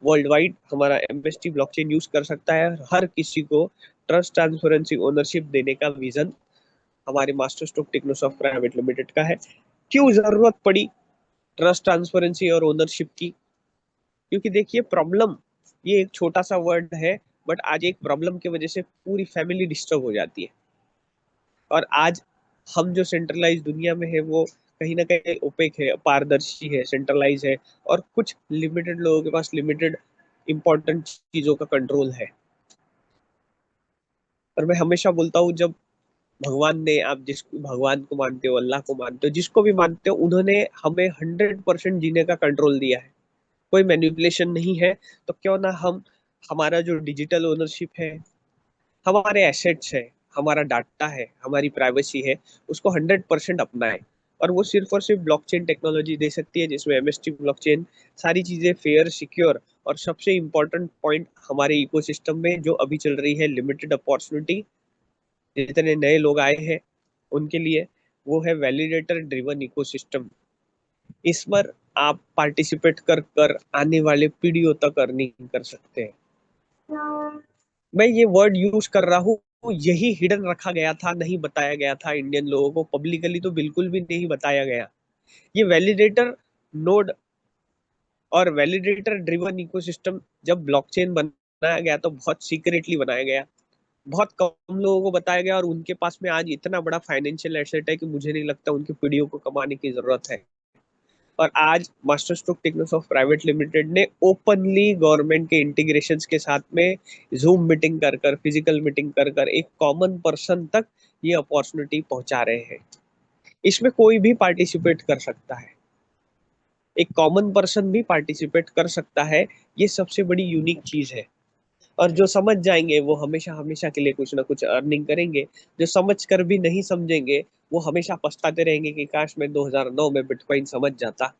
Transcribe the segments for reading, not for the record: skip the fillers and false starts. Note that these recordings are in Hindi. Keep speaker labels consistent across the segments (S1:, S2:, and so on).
S1: वर्ल्ड वाइड हमारा एमएसटी ब्लॉकचेन यूज कर सकता है। हर किसी को ट्रस्ट, ट्रांसपेरेंसी, ओनरशिप देने का विजन हमारे मास्टर स्ट्रोक टेक्नोसॉफ्ट प्राइवेट लिमिटेड का है। क्यों जरूरत पड़ी ट्रस्ट, ट्रांसपेरेंसी और ओनरशिप की? क्योंकि देखिए, प्रॉब्लम ये एक छोटा सा वर्ड है, बट आज एक प्रॉब्लम की वजह से पूरी फैमिली डिस्टर्ब हो जाती है। और आज हम जो सेंट्रलाइज दुनिया में है वो कहीं ना कहीं ओपेक है, पारदर्शी है, सेंट्रलाइज है, और कुछ लिमिटेड लोगों के पास लिमिटेड इंपॉर्टेंट चीजों का कंट्रोल है। और मैं हमेशा बोलता हूँ, जब भगवान ने, आप जिस भगवान को मानते हो, अल्लाह को मानते हो, जिसको भी मानते हो, उन्होंने हमें 100% जीने का कंट्रोल दिया है, कोई मैनिपुलेशन नहीं है। तो क्यों ना हम, हमारा जो डिजिटल ओनरशिप है, हमारे एसेट्स है, हमारा डाटा है, हमारी प्राइवेसी है, उसको 100% अपनाएं। और वो सिर्फ और सिर्फ ब्लॉकचेन टेक्नोलॉजी दे सकती है, जिसमें एमएसटी ब्लॉकचेन सारी चीजें फेयर, सिक्योर, और सबसे इंपॉर्टेंट पॉइंट हमारे इकोसिस्टम में जो अभी चल रही है लिमिटेड अपॉर्चुनिटी, जितने नए लोग आए हैं उनके लिए, वो है वैलिडेटर ड्रिवन इकोसिस्टम। इस पर आप पार्टिसिपेट कर कर आने वाले पीढ़ियों तक अर्निंग कर सकते हैं। मैं ये वर्ड यूज कर रहा हूँ, यही हिडन रखा गया था, नहीं बताया गया था इंडियन लोगों को, पब्लिकली तो बिल्कुल भी नहीं बताया गया। ये वैलिडेटर नोड और वैलिडेटर ड्रिवन इकोसिस्टम जब ब्लॉकचेन बनाया गया तो बहुत सीक्रेटली बनाया गया, बहुत कम लोगों को बताया गया, और उनके पास में आज इतना बड़ा फाइनेंशियल एसेट है कि मुझे नहीं लगता उनकी पीढ़ियों को कमाने की जरूरत है। और आज मास्टर स्ट्रोक टेक्नोसॉफ्ट प्राइवेट लिमिटेड ने ओपनली गवर्नमेंट के इंटीग्रेशन के साथ में जूम मीटिंग कर कर, फिजिकल मीटिंग कर कर, एक कॉमन पर्सन तक ये अपॉर्चुनिटी पहुंचा रहे हैं। इसमें कोई भी पार्टिसिपेट कर सकता है, एक कॉमन पर्सन भी पार्टिसिपेट कर सकता है। ये सबसे बड़ी यूनिक चीज है। और जो समझ जाएंगे वो हमेशा हमेशा के लिए कुछ ना कुछ अर्निंग करेंगे। जो समझ कर भी नहीं समझेंगे वो हमेशा पछताते रहेंगे कि काश मैं 2009 में बिटकॉइन समझ जाता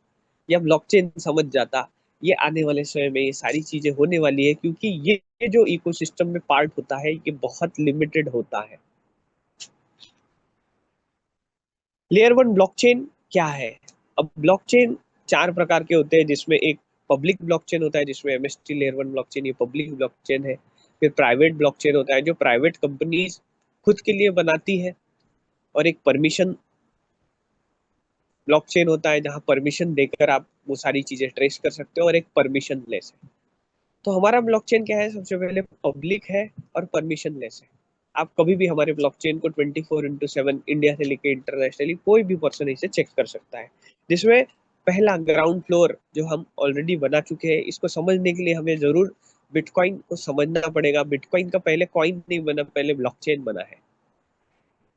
S1: या ब्लॉकचेन समझ जाता। ये आने वाले समय में ये सारी चीजें होने वाली है, क्योंकि ये जो इकोसिस्टम में पार्ट होता है ये बहुत लिमिटेड होता है। लेयर वन ब्लॉकचेन क्या है? अब ब्लॉकचेन चार प्रकार के होते हैं, जिसमें एक पब्लिक ब्लॉकचेन होता है, जिसमें एमएसटी लेयर वन ब्लॉकचेन ये पब्लिक ब्लॉकचेन है। फिर प्राइवेट ब्लॉकचेन होता है जो प्राइवेट कंपनीज खुद के लिए बनाती है। और एक परमिशन ब्लॉकचेन होता है जहां परमिशन देकर आप वो सारी चीजें ट्रेस कर सकते हो, और एक परमिशन लेस है। तो हमारा ब्लॉकचेन क्या है? सबसे पहले पब्लिक है और परमिशन लेस है। आप कभी भी हमारे ब्लॉकचेन को 24/7 इंडिया से लेकर इंटरनेशनली कोई भी पर्सन इसे चेक कर सकता है। जिसमें पहला ग्राउंड फ्लोर जो हम ऑलरेडी बना चुके हैं, इसको समझने के लिए हमें जरूर बिटकॉइन को समझना पड़ेगा। बिटकॉइन का पहले कॉइन नहीं बना, पहले ब्लॉकचेन बना है।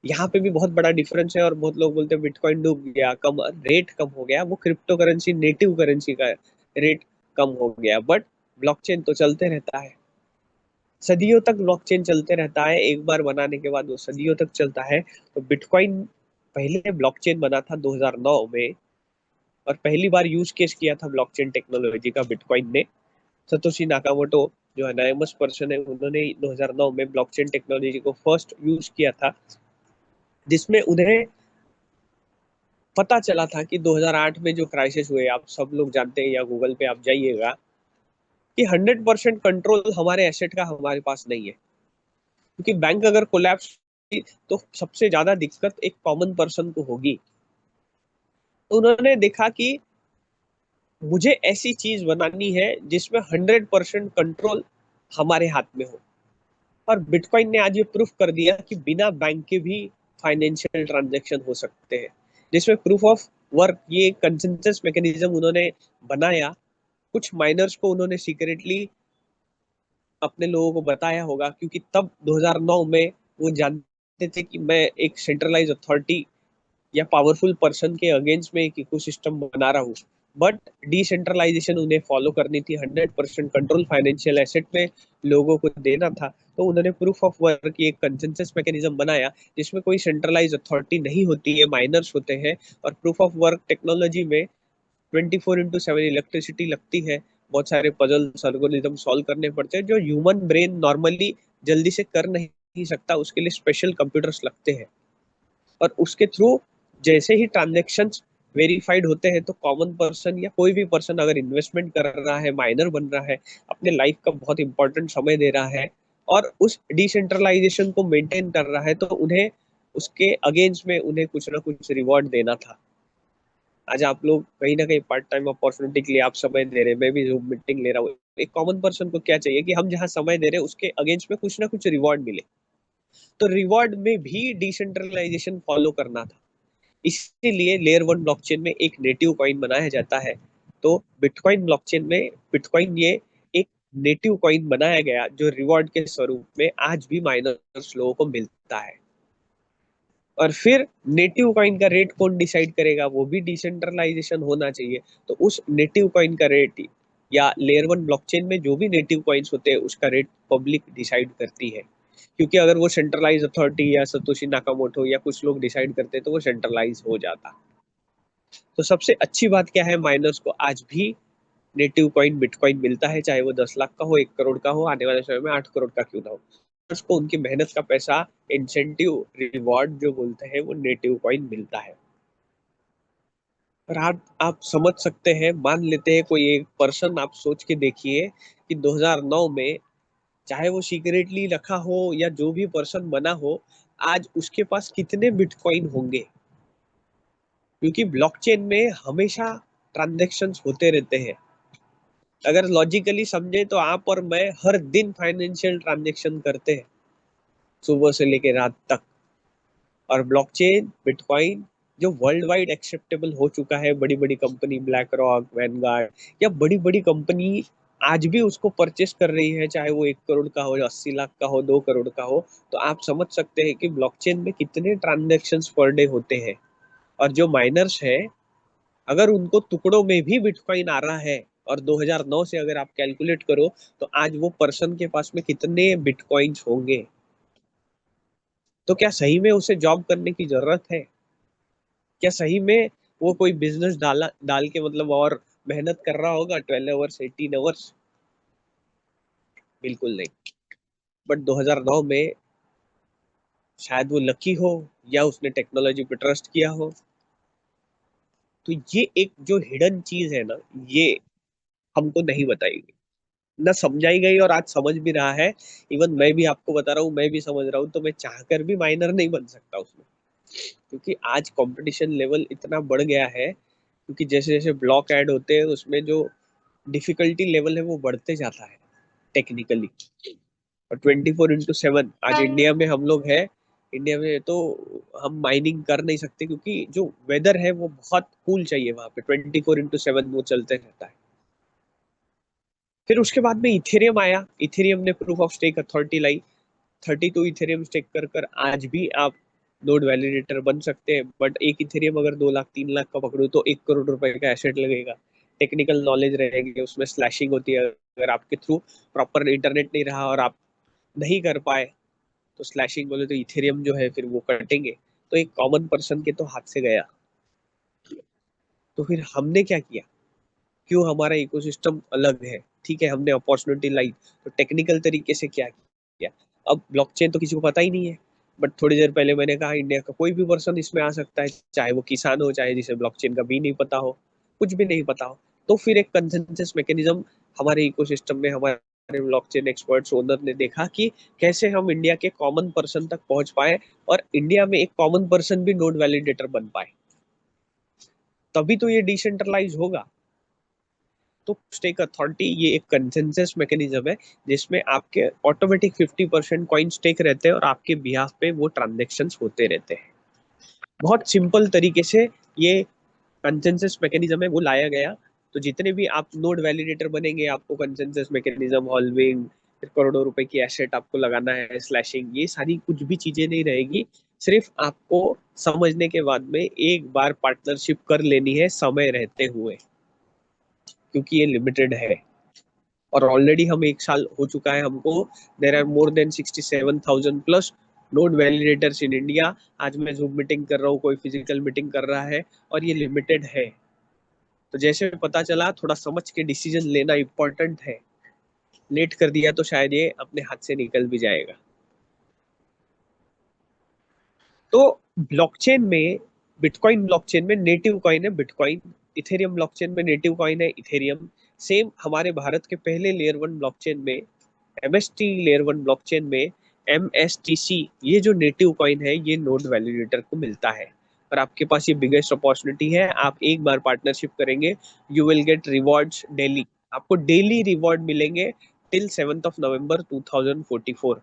S1: यहाँ पे भी बहुत बड़ा डिफरेंस है, और बहुत लोग बोलते हैं बिटकॉइन डूब गया, कम रेट कम हो गया। वो क्रिप्टो करेंसी, नेटिव करेंसी का रेट कम हो गया, बट ब्लॉकचेन तो चलते रहता है। सदियों तक ब्लॉकचेन चलते रहता है, एक बार बनाने के बाद वो सदियों तक चलता है। तो बिटकॉइन पहले ब्लॉकचेन बना था 2009 में, और पहली बार यूज केस किया था ब्लॉकचेन टेक्नोलॉजी का बिटकॉइन ने। सतोशी नाकामोटो जो अनानिमस पर्सन है, उन्होंने 2009 में ब्लॉकचेन टेक्नोलॉजी को फर्स्ट यूज किया था, जिसमें उन्हें पता चला था कि 2008 में जो क्राइसिस हुए, आप सब लोग जानते हैं, या गूगल पे आप जाइएगा, कि 100% कंट्रोल हमारे एसेट का हमारे पास नहीं है। क्योंकि बैंक अगर कोलैप्स तो सबसे ज्यादा दिक्कत एक कॉमन पर्सन को होगी। तो उन्होंने देखा कि मुझे ऐसी चीज बनानी है जिसमें 100% कंट्रोल हमारे हाथ में हो। और बिटकॉइन ने आज ये प्रूफ कर दिया कि बिना बैंक के भी फाइनेंशियल ट्रांजैक्शन हो सकते हैं। जिसमें प्रूफ ऑफ वर्क, ये कंसेंसस मैकेनिज्म उन्होंने बनाया। कुछ माइनर्स को उन्होंने सीक्रेटली अपने लोगों को बताया होगा, क्योंकि तब 2009 में वो जानते थे कि मैं एक सेंट्रलाइज अथॉरिटी या पावरफुल पर्सन के अगेंस्ट में एक इकोसिस्टम बना रहा हूँ। बट डिसेंट्रलाइजेशन उन्हें फॉलो करनी थी, 100% कंट्रोल फाइनेंशियल एसेट में लोगों को देना था। तो उन्होंने प्रूफ ऑफ वर्क की एक कंसेंसस मैकेनिज्म बनाया, जिसमें कोई सेंट्रलाइज अथॉरिटी नहीं होती है, माइनर्स होते हैं। और प्रूफ ऑफ वर्क टेक्नोलॉजी में 24/7 इलेक्ट्रिसिटी लगती है। बहुत सारे पजल्स, एल्गोरिदम सॉल्व करने पड़ते हैं जो ह्यूमन ब्रेन नॉर्मली जल्दी से कर नहीं सकता, उसके लिए स्पेशल कंप्यूटर्स लगते हैं। और उसके थ्रू जैसे ही ट्रांजेक्शन्स वेरीफाइड होते हैं तो कॉमन पर्सन या कोई भी पर्सन अगर इन्वेस्टमेंट कर रहा है, माइनर बन रहा है, अपने लाइफ का बहुत इंपॉर्टेंट समय दे रहा है और उस डिसेंट्रलाइजेशन को मेंटेन कर रहा है, तो उन्हें उसके अगेंस्ट में उन्हें कुछ ना कुछ रिवॉर्ड देना था। आज आप लोग कहीं ना कहीं पार्ट टाइम अपॉर्चुनिटी के लिए आप समय दे रहे हैं, मैं भी जूम मीटिंग ले रहा हूँ। एक कॉमन पर्सन को क्या चाहिए कि हम जहाँ समय दे रहे हैं उसके अगेंस्ट में कुछ ना कुछ रिवॉर्ड मिले। तो रिवॉर्ड में भी डिसेंट्रलाइजेशन फॉलो करना था, इसीलिए लेयर वन ब्लॉकचेन में एक नेटिव कॉइन बनाया जाता है। तो बिटकॉइन ब्लॉकचेन में बिटकॉइन ये एक नेटिव कॉइन बनाया गया जो रिवॉर्ड के स्वरूप में आज भी माइनर्स लोगों को मिलता है। और फिर नेटिव कॉइन का रेट कौन डिसाइड करेगा, वो भी डिसेंट्रलाइजेशन होना चाहिए। तो उस नेटिव कॉइन का रेट या लेयर वन ब्लॉकचेन में जो भी नेटिव कॉइन्स होते हैं उसका रेट पब्लिक डिसाइड करती है, क्योंकि अगर वो सेंट्रलाइज अथॉरिटी या सतोशी नाकामोटो या कुछ लोग डिसाइड करते हैं तो वो सेंट्रलाइज हो जाता। तो सबसे अच्छी बात क्या है, माइनर्स को आज भी नेटिव कॉइन बिटकॉइन मिलता है, चाहे वो 10 लाख का हो, 1 करोड़ का हो, आने वाले समय में 8 करोड़ का क्यों ना हो, उसको उनकी मेहनत का पैसा, इंसेंटिव, रिवॉर्ड जो बोलते हैं वो नेटिव कॉइन मिलता है। और आप समझ सकते हैं, मान लेते हैं कोई एक पर्सन, आप सोच के देखिए कि 2009 में चाहे वो सीक्रेटली रखा हो या जो भी पर्सन बना हो, आज उसके पास कितने बिटकॉइन होंगे, क्योंकि ब्लॉकचेन में हमेशा ट्रांजैक्शंस होते रहते हैं। अगर लॉजिकली समझे तो आप और मैं हर दिन फाइनेंशियल ट्रांजैक्शन करते हैं, सुबह से लेकर रात तक। और ब्लॉकचेन बिटकॉइन जो वर्ल्ड वाइड एक्सेप्टेबल हो चुका है, बड़ी बड़ी कंपनी ब्लैक रॉक, वैनगार्ड या बड़ी बड़ी कंपनी आज भी उसको परचेस कर रही है, चाहे वो 1 करोड़ का हो, 80 लाख का हो, 2 करोड़ का हो। तो आप समझ सकते हैं कि ब्लॉकचेन में कितने ट्रांजेक्शन पर डे होते हैं। और जो माइनर्स है, अगर उनको टुकड़ों में भी बिटकॉइन आ रहा है और 2009 से अगर आप कैलकुलेट करो तो आज वो पर्सन के पास में कितने बिटकॉइंस होंगे। तो क्या सही में उसे जॉब करने की जरूरत है? क्या सही में वो कोई बिजनेस डाल के मतलब और मेहनत कर रहा होगा 12 आवर्स 18 आवर्स? बिल्कुल नहीं। बट 2009 में शायद वो लकी हो या उसने टेक्नोलॉजी पे ट्रस्ट किया हो। तो ये एक जो हिडन चीज है ना, ये हमको नहीं बताई गई, ना समझाई गई, और आज समझ भी रहा है। इवन मैं भी आपको बता रहा हूँ, मैं भी समझ रहा हूँ, तो मैं चाहकर भी माइनर नहीं बन सकता उसमें, क्योंकि आज कंपटीशन लेवल इतना बढ़ गया है। क्योंकि जैसे जैसे ब्लॉक ऐड होते हैं उसमें जो डिफिकल्टी लेवल है वो बढ़ते जाता है टेक्निकली। और 24/7 आज इंडिया में हम लोग है, इंडिया में तो हम माइनिंग कर नहीं सकते, क्योंकि जो वेदर है वो बहुत कूल चाहिए, वहां पे 24/7 वो चलते रहता है। फिर उसके बाद में इथेरियम आया, इथेरियम ने प्रूफ ऑफ स्टेक अथॉरिटी लाई। 32 इथेरियम स्टेक कर कर आज भी आप नोड वैलिडेटर बन सकते हैं। बट एक इथेरियम अगर 2 लाख 3 लाख का पकड़ो तो 1 करोड़ रुपए का एसेट लगेगा। टेक्निकल नॉलेज रहेगी, उसमें स्लैशिंग होती है, अगर आपके थ्रू प्रॉपर इंटरनेट नहीं रहा और आप नहीं कर पाए तो स्लैशिंग बोले तो इथेरियम जो है फिर वो कटेंगे। तो एक कॉमन पर्सन के तो हाथ से गया। तो फिर हमने क्या किया, क्यों हमारा इकोसिस्टम अलग है? ठीक है, हमने अपॉर्चुनिटी लाई, तो टेक्निकल तरीके से क्या किया? अब ब्लॉकचेन तो किसी को पता ही नहीं है, बट थोड़ी देर पहले मैंने कहा इंडिया का कोई भी पर्सन इसमें आ सकता है, चाहे वो किसान हो, चाहे जिसे ब्लॉकचेन का भी नहीं पता हो, कुछ भी नहीं पता हो। तो फिर एक कंसेंसस मैकेनिज्म हमारे इकोसिस्टम में, हमारे ब्लॉकचेन एक्सपर्ट्स ओनर ने देखा कि कैसे हम इंडिया के कॉमन पर्सन तक पहुंच पाए और इंडिया में एक कॉमन पर्सन भी नोड वैलिडेटर बन पाए। तभी तो ये डिसेंट्रलाइज होगा। तो स्टेक अथॉरिटी ये एक कंसेंसस मैकेनिज्म है जिसमें आपके ऑटोमेटिक 50% कॉइन स्टेक रहते हैं और आपके बिहाफ पे वो ट्रांजेक्शन्स होते रहते हैं। बहुत सिंपल तरीके से ये कंसेंसस मैकेनिज्म है वो लाया गया। तो जितने भी आप नोड वैलिडेटर बनेंगे, आपको कंसेंसस मैकेनिज्म, हॉल्विंग, फिर करोड़ों रुपए की एसेट आपको लगाना है, स्लैशिंग, ये सारी कुछ भी चीजें नहीं रहेगी। सिर्फ आपको समझने के बाद में एक बार पार्टनरशिप कर लेनी है समय रहते हुए, क्योंकि ये लिमिटेड है। और ऑलरेडी हम 1 साल हो चुका है हमको। There are more than 67,000 plus node validators in India. आज मैं जूम मीटिंग कर रहा हूँ, कोई फिजिकल मीटिंग कर रहा है, और ये लिमिटेड है। तो जैसे पता चला, थोड़ा समझ के डिसीजन लेना इंपॉर्टेंट है। लेट कर दिया तो शायद ये अपने हाथ से निकल भी जाएगा। तो ब्लॉकचेन में बिटकॉइन ब्लॉकचेन में नेटिव कॉइन है बिटकॉइन, इथेरियम ब्लॉकचेन में नेटिव कॉइन है इथेरियम। सेम हमारे भारत के पहले लेयर वन ब्लॉकचेन में, एमएसटी लेयर वन ब्लॉकचेन में एमएसटीसी, ये जो नेटिव कॉइन है ये नोड वैलिडेटर को मिलता है। और आपके पास ये बिगेस्ट अपॉर्चुनिटी है, आप एक बार पार्टनरशिप करेंगे, you will get rewards daily, आपको डेली रिवॉर्ड मिलेंगे टिल 7 नवंबर 2044।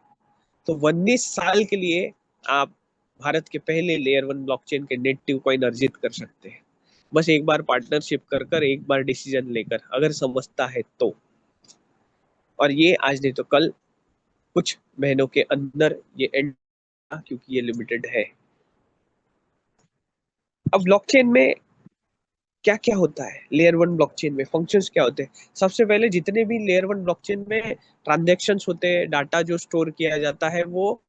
S1: तो 19 साल के लिए आप भारत के पहले लेयर वन ब्लॉकचेन के नेटिव कॉइन अर्जित कर सकते हैं, बस एक बार पार्टनरशिप कर कर, एक बार डिसीजन लेकर, अगर समझता है तो। और ये आज नहीं तो कल, कुछ महीनों के अंदर ये एंड, क्योंकि ये लिमिटेड है। अब ब्लॉकचेन में क्या क्या होता है, लेयर वन ब्लॉकचेन में फंक्शंस क्या होते हैं? सबसे पहले जितने भी लेयर वन ब्लॉकचेन में ट्रांजैक्शंस होते हैं, डाटा जो स्टोर किया जाता है वो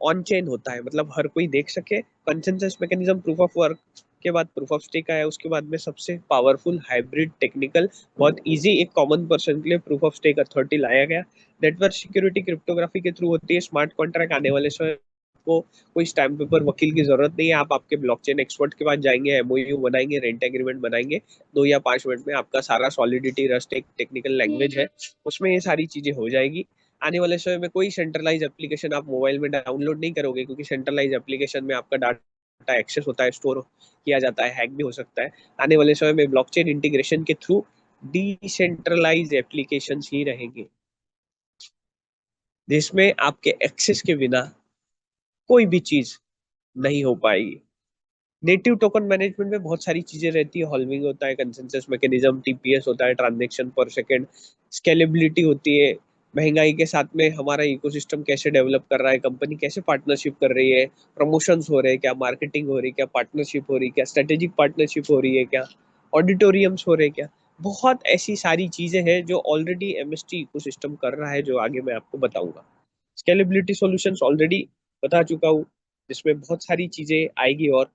S1: ऑन चेन होता है, मतलब हर कोई देख सके। Consensus mechanism proof of work के बाद प्रूफ ऑफ स्टेक आया, उसके बाद में सबसे पावरफुल हाइब्रिड टेक्निकल, बहुत इजी एक कॉमन पर्सन के लिए प्रूफ ऑफ स्टेक अथॉरिटी लाया गया। नेटवर्क सिक्योरिटी क्रिप्टोग्राफी के थ्रू होती है। स्मार्ट कॉन्ट्रैक्ट आने वाले समय को कोई स्टैम्प पेपर वकील की जरूरत नहीं है, आप आपके ब्लॉकचेन एक्सपर्ट के पास जाएंगे, एमओयू बनाएंगे, रेंट एग्रीमेंट बनाएंगे, 2 या 5 मिनट में आपका सारा सॉलिडिटी रस्ट एक टेक्निकल लैंग्वेज है, उसमें ये सारी चीजें हो जाएगी। आने वाले समय में कोई सेंट्रलाइज एप्लीकेशन आप मोबाइल में डाउनलोड नहीं करोगे, क्योंकि सेंट्रलाइज एप्लीकेशन में आपका डाटा एक्सेस होता है, स्टोर किया जाता है, हैक भी हो सकता है। आने वाले समय में ब्लॉकचेन इंटीग्रेशन के थ्रू डिसेंट्रलाइज एप्लीकेशन ही रहेंगे, जिसमें आपके एक्सेस के बिना कोई भी चीज नहीं हो पाएगी। नेटिव टोकन मैनेजमेंट में बहुत सारी चीजें रहती है, हॉल्विंग होता है, कंसेंसस मैकेनिज्म, टीपीएस होता है, ट्रांजैक्शन पर सेकंड, स्केलेबिलिटी होती है। महंगाई के साथ में हमारा इकोसिस्टम कैसे डेवलप कर रहा है, कंपनी कैसे पार्टनरशिप कर रही है, प्रमोशंस हो रहे हैं क्या, मार्केटिंग हो रही है क्या, पार्टनरशिप हो रही है क्या, स्ट्रेटेजिक पार्टनरशिप हो रही है क्या, ऑडिटोरियम्स हो रहे हैं क्या, बहुत ऐसी सारी चीजें हैं जो ऑलरेडी एमएसटी इकोसिस्टम कर रहा है, जो आगे मैं आपको बताऊंगा। स्केलेबिलिटी सॉल्यूशंस ऑलरेडी बता चुका हूँ, जिसमें बहुत सारी चीजें आएगी। और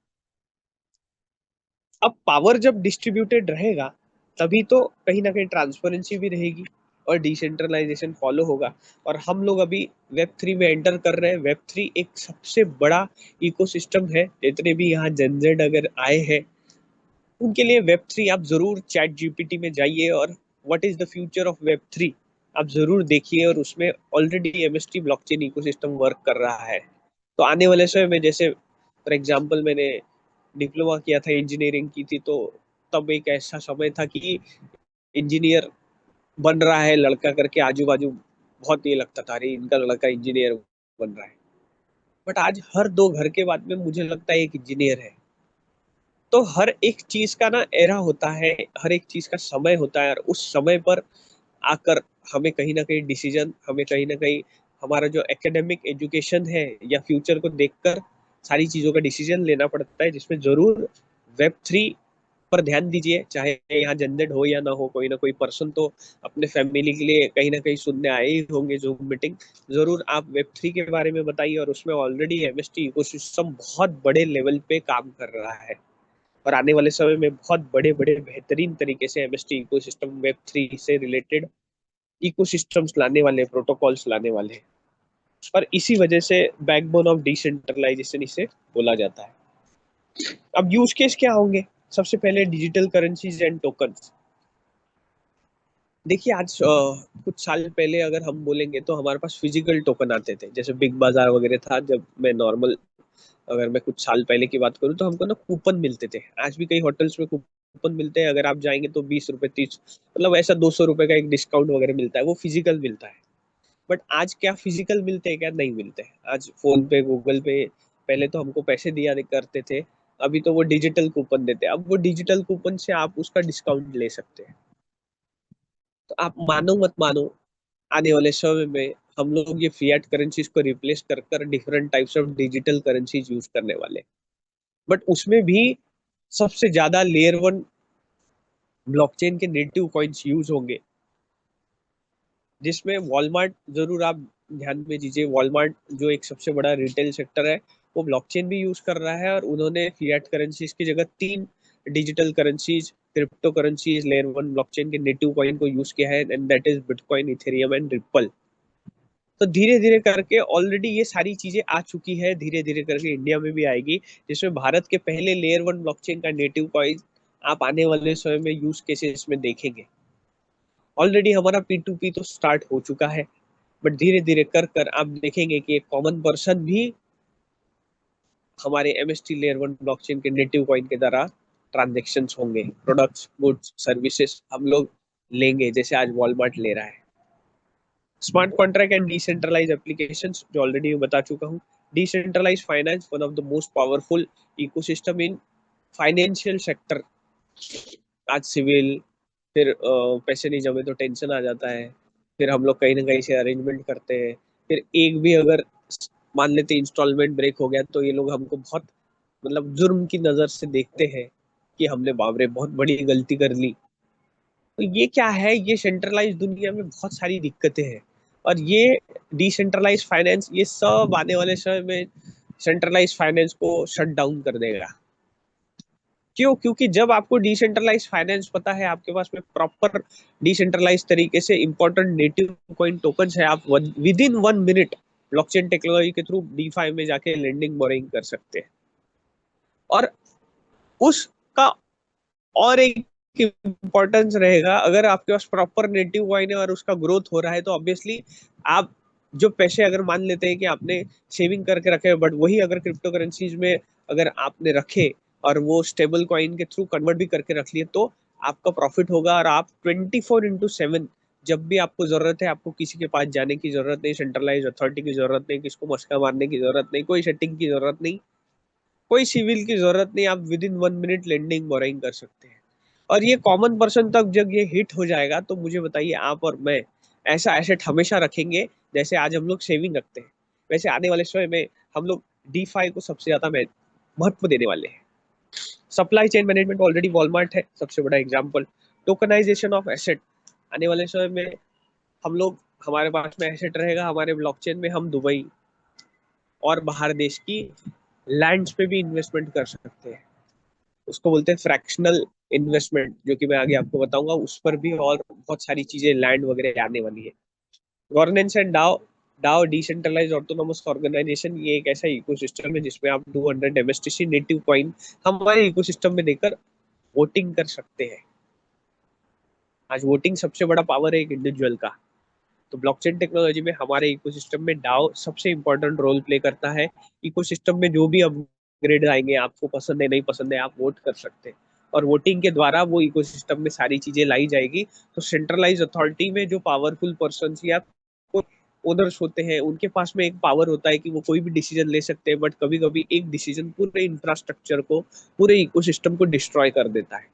S1: अब पावर जब डिस्ट्रीब्यूटेड रहेगा, तभी तो कहीं ना कहीं ट्रांसपेरेंसी भी रहेगी और डिसेंट्रलाइजेशन फॉलो होगा। और हम लोग अभी वेब 3 में एंटर कर रहे हैं। वेब 3 एक सबसे बड़ा इकोसिस्टम है, जितने भी यहाँ जनजेड अगर आए हैं उनके लिए वेब 3, आप जरूर चैट जीपीटी में जाइए और what is the future of web 3 आप जरूर देखिए, और उसमें already MST blockchain ecosystem work कर रहा है। तो आने वाले समय में, जैसे फॉर एग्जांपल मैंने डिप्लोमा किया था, इंजीनियरिंग की थी, तो तब एक ऐसा समय था कि इंजीनियर बन रहा है लड़का करके, आजू बाजू बहुत ये लगता था, अरे इनका लड़का इंजीनियर बन रहा है। बट आज हर 2 घर के बाद में मुझे लगता है एक इंजीनियर है। तो हर एक चीज का ना एरा होता है, हर एक चीज का समय होता है, और उस समय पर आकर हमें कहीं ना कहीं डिसीजन, हमें कहीं ना कहीं हमारा जो एकेडमिक एजुकेशन है या फ्यूचर को देखकर सारी चीजों का डिसीजन लेना पड़ता है, जिसमें जरूर वेब 3 पर ध्यान दीजिए। चाहे यहाँ जनरेट हो या ना हो, कोई ना कोई पर्सन तो अपने फैमिली के लिए कहीं ना कहीं सुनने आए ही होंगे जूम मीटिंग। जरूर आप वेब 3 के बारे में बताइए, और उसमें ऑलरेडी एमएसटी इकोसिस्टम बहुत बड़े लेवल पे काम कर रहा है, और आने वाले समय में बहुत बड़े बड़े बेहतरीन तरीके से एमएसटी इकोसिस्टम वेब 3 से रिलेटेड इकोसिस्टम्स लाने वाले, प्रोटोकॉल्स लाने वाले हैं। और इसी वजह से बैकबोन ऑफ डिसेंट्रलाइजेशन इसे बोला जाता है। अब यूज केस क्या होंगे? सबसे पहले डिजिटल करेंसीज एंड टोकन्स। देखिए आज कुछ साल पहले अगर हम बोलेंगे तो हमारे पास फिजिकल टोकन आते थे, जैसे बिग बाजार वगैरह था। जब मैं नॉर्मल, अगर मैं कुछ साल पहले की बात करूँ, तो हमको ना कूपन मिलते थे। आज भी कई होटल्स में कूपन मिलते हैं, अगर आप जाएंगे तो 20 रुपए 30, मतलब ऐसा 200 रुपए का एक डिस्काउंट वगैरह मिलता है, वो फिजिकल मिलता है। बट आज क्या फिजिकल मिलते हैं क्या? नहीं मिलते हैं। आज फोन पे, गूगल पे, पहले तो हमको पैसे दिया करते थे, अभी तो वो डिजिटल कूपन देते हैं। अब वो डिजिटल कूपन से आप उसका डिस्काउंट ले सकते हैं। तो आप मानो मत मानो, आने वाले समय में हम लोग ये फिएट करेंसीज को रिप्लेस कर कर different types of digital currencies use करने वाले। बट उसमें भी सबसे ज्यादा लेयर वन ब्लॉकचेन के नेटिव कॉइन्स यूज होंगे, जिसमें वॉलमार्ट जरूर आप ध्यान में दीजिए। वॉलमार्ट जो एक सबसे बड़ा रिटेल सेक्टर है, वो ब्लॉकचेन भी यूज कर रहा है, और उन्होंने फिएट करेंसीज की जगह 3 digital currencies, crypto currencies, layer one blockchain के नेटिव कॉइन को यूज किया है, and that is bitcoin, Ethereum and ripple. तो धीरे धीरे करके ऑलरेडी ये सारी चीजें आ चुकी है, धीरे धीरे करके इंडिया में भी आएगी, जिसमें भारत के पहले लेयर 1 ब्लॉकचेन का नेटिव कॉइन आप आने वाले समय में यूज केसेस में देखेंगे। ऑलरेडी हमारा P2P तो स्टार्ट हो चुका है, बट धीरे धीरे कर कर आप देखेंगे कि एक कॉमन पर्सन भी हमारे MST लेयर 1 ब्लॉकचेन के नेटिव कॉइन के द्वारा ट्रांजेक्शन्स होंगे, प्रोडक्ट्स, गुड्स, सर्विसेज हम लोग लेंगे, जैसे आज वॉलमार्ट ले रहा है। Smart contract and decentralize applications, जो ऑलरेडी मैं बता चुका हूँ। Decentralize finance, one of the most powerful ecosystem in financial sector. आज सिविल, फिर पैसे नहीं जमे तो टेंशन आ जाता है, फिर हम लोग कहीं ना कहीं से अरेंजमेंट करते हैं, फिर एक भी अगर मान लेते इंस्टॉलमेंट ब्रेक हो गया तो ये लोग हमको बहुत मतलब जुर्म की नजर से देखते हैं कि हमने बाबरे बहुत बड़ी गलती कर ली। तो ये क्या है, ये सेंट्रलाइज दुनिया में बहुत सारी दिक्कतें हैं, और ये डिसेंट्रलाइज फाइनेंस ये सब आने वाले समय में सेंट्रलाइज फाइनेंस को शट डाउन कर देगा। क्यों? क्योंकि जब आपको डिसेंट्रलाइज फाइनेंस पता है, आपके पास में प्रॉपर डिसेंट्रलाइज तरीके से इंपॉर्टेंट नेटिव कॉइन टोकन्स है, आप with in 1 minute blockchain technology के थ्रू DeFi में जाके लेंडिंग बोरिंग कर सकते हैं। और उसका और एक इम्पोर्टेंस रहेगा, अगर आपके पास प्रॉपर नेटिव कॉइन है और उसका ग्रोथ हो रहा है, तो ऑब्वियसली आप जो पैसे अगर मान लेते हैं कि आपने सेविंग करके रखे, बट वही अगर क्रिप्टो करेंसीज में अगर आपने रखे और वो स्टेबल कॉइन के थ्रू कन्वर्ट भी करके रख लिए, तो आपका प्रॉफिट होगा, और आप 24/7 जब भी आपको जरूरत है, आपको किसी के पास जाने की जरूरत नहीं, सेंट्रलाइज अथॉरिटी की जरूरत नहीं, किसको मस्का मारने की जरूरत नहीं, कोई सेटिंग की जरूरत नहीं, कोई सिविल की जरूरत नहीं, आप with in 1 minute lending boring कर सकते हैं। और ये कॉमन पर्सन तक जब ये हिट हो जाएगा, तो मुझे बताइए, आप और मैं ऐसा एसेट हमेशा रखेंगे, जैसे आज हम लोग सेविंग रखते हैं, वैसे आने वाले समय में हम लोग DeFi को सबसे ज्यादा महत्व देने वाले हैं। Supply chain management, already Walmart है सबसे बड़ा एग्जाम्पल। टोकनाइजेशन ऑफ एसेट, आने वाले समय में हम लोग, हमारे पास में एसेट रहेगा हमारे ब्लॉकचेन में, हम दुबई और बाहर देश की लैंड्स पे भी इन्वेस्टमेंट कर सकते हैं। उसको बोलते हैं फ्रैक्शनल इन्वेस्टमेंट, जो कि मैं आगे आपको बताऊंगा, उस पर भी और बहुत सारी चीजें लैंड वगैरह आने वाली है। Governance and DAO, DAO decentralize autonomous organization, ये एक ऐसा इकोसिस्टम है जिसमें आप 200 MSTC नेटिव कॉइन हमारे इकोसिस्टम में देकर वोटिंग कर सकते हैं। आज वोटिंग सबसे बड़ा पावर है एक इंडिविजुअल का, तो ब्लॉकचेन टेक्नोलॉजी में हमारे इकोसिस्टम में डाओ सबसे इंपॉर्टेंट रोल प्ले करता है। इकोसिस्टम में जो भी अपग्रेड आएंगे, आपको पसंद है नहीं पसंद है, आप वोट कर सकते हैं, और वोटिंग के द्वारा वो इकोसिस्टम में सारी चीजें लाई जाएगी। तो सेंट्रलाइज अथॉरिटी में जो पावरफुल पर्सन या ओनर्स होते हैं, उनके पास में एक पावर होता है कि वो कोई भी डिसीजन ले सकते हैं, बट कभी कभी एक डिसीजन पूरे इंफ्रास्ट्रक्चर को, पूरे इकोसिस्टम को डिस्ट्रॉय कर देता है।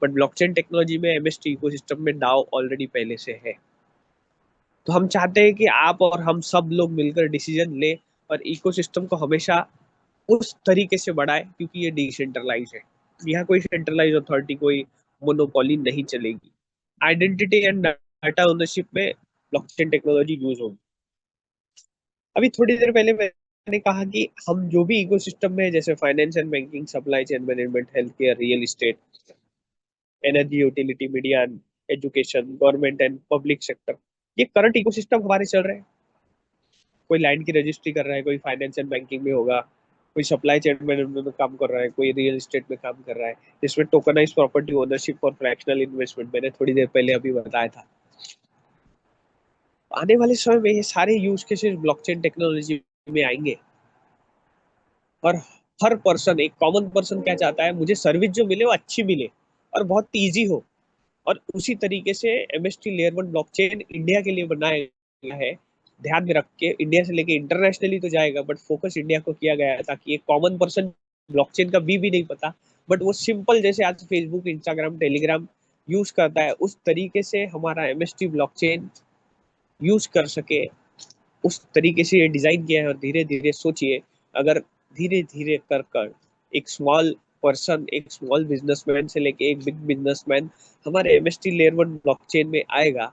S1: बट ब्लॉकचेन टेक्नोलॉजी में MST इकोसिस्टम में डाओ ऑलरेडी पहले से है। तो हम चाहते हैं कि आप और हम सब लोग मिलकर डिसीजन लें और इकोसिस्टम को हमेशा उस तरीके से बढ़ाए, क्योंकि ये डिसेंट्रलाइज है, यहाँ कोई सेंट्रलाइज अथॉरिटी, कोई मोनोपोली नहीं चलेगी। आइडेंटिटी एंड डाटा ओनरशिप में ब्लॉकचेन टेक्नोलॉजी यूज होगी। अभी थोड़ी देर पहले मैंने कहा कि हम जो भी इकोसिस्टम में है, जैसे finance and banking, supply chain management, health care, real estate, energy, utility, media, education, government and public sector, ये करंट इकोसिस्टम हमारे चल रहे हैं। कोई लैंड की रजिस्ट्री कर रहा है, कोई फाइनेंस एंड बैंकिंग में होगा, कोई सप्लाई चेन मैनेजमेंट में काम कर रहा है, कोई रियल एस्टेट में काम कर रहा है, जिसमें टोकनाइज प्रॉपर्टी ओनरशिप और फ्रैक्शनल इन्वेस्टमेंट मैंने थोड़ी देर पहले अभी बताया था। आने वाले समय में ये सारे यूज केसेस ब्लॉकचेन टेक्नोलॉजी में आएंगे, और हर पर्सन, एक कॉमन पर्सन क्या चाहता है, मुझे सर्विस जो मिले वो अच्छी मिले और बहुत ईजी हो। और उसी तरीके से MST लेयर 1 ब्लॉकचेन इंडिया के लिए बनाया गया है, ध्यान में रख के। इंडिया से लेके इंटरनेशनली तो जाएगा, बट फोकस इंडिया को किया गया है, ताकि एक कॉमन पर्सन ब्लॉकचेन का भी नहीं पता, बट वो सिंपल जैसे आज फेसबुक, इंस्टाग्राम, टेलीग्राम यूज करता है, उस तरीके से हमारा MST ब्लॉकचेन यूज कर सके, उस तरीके से ये डिजाइन किया है। और धीरे धीरे सोचिए, अगर धीरे धीरे कर कर एक स्मॉल पर्सन, एक स्मॉल बिजनेसमैन से लेके एक बिग बिजनेसमैन हमारे MST लेयर 1 ब्लॉकचेन में आएगा,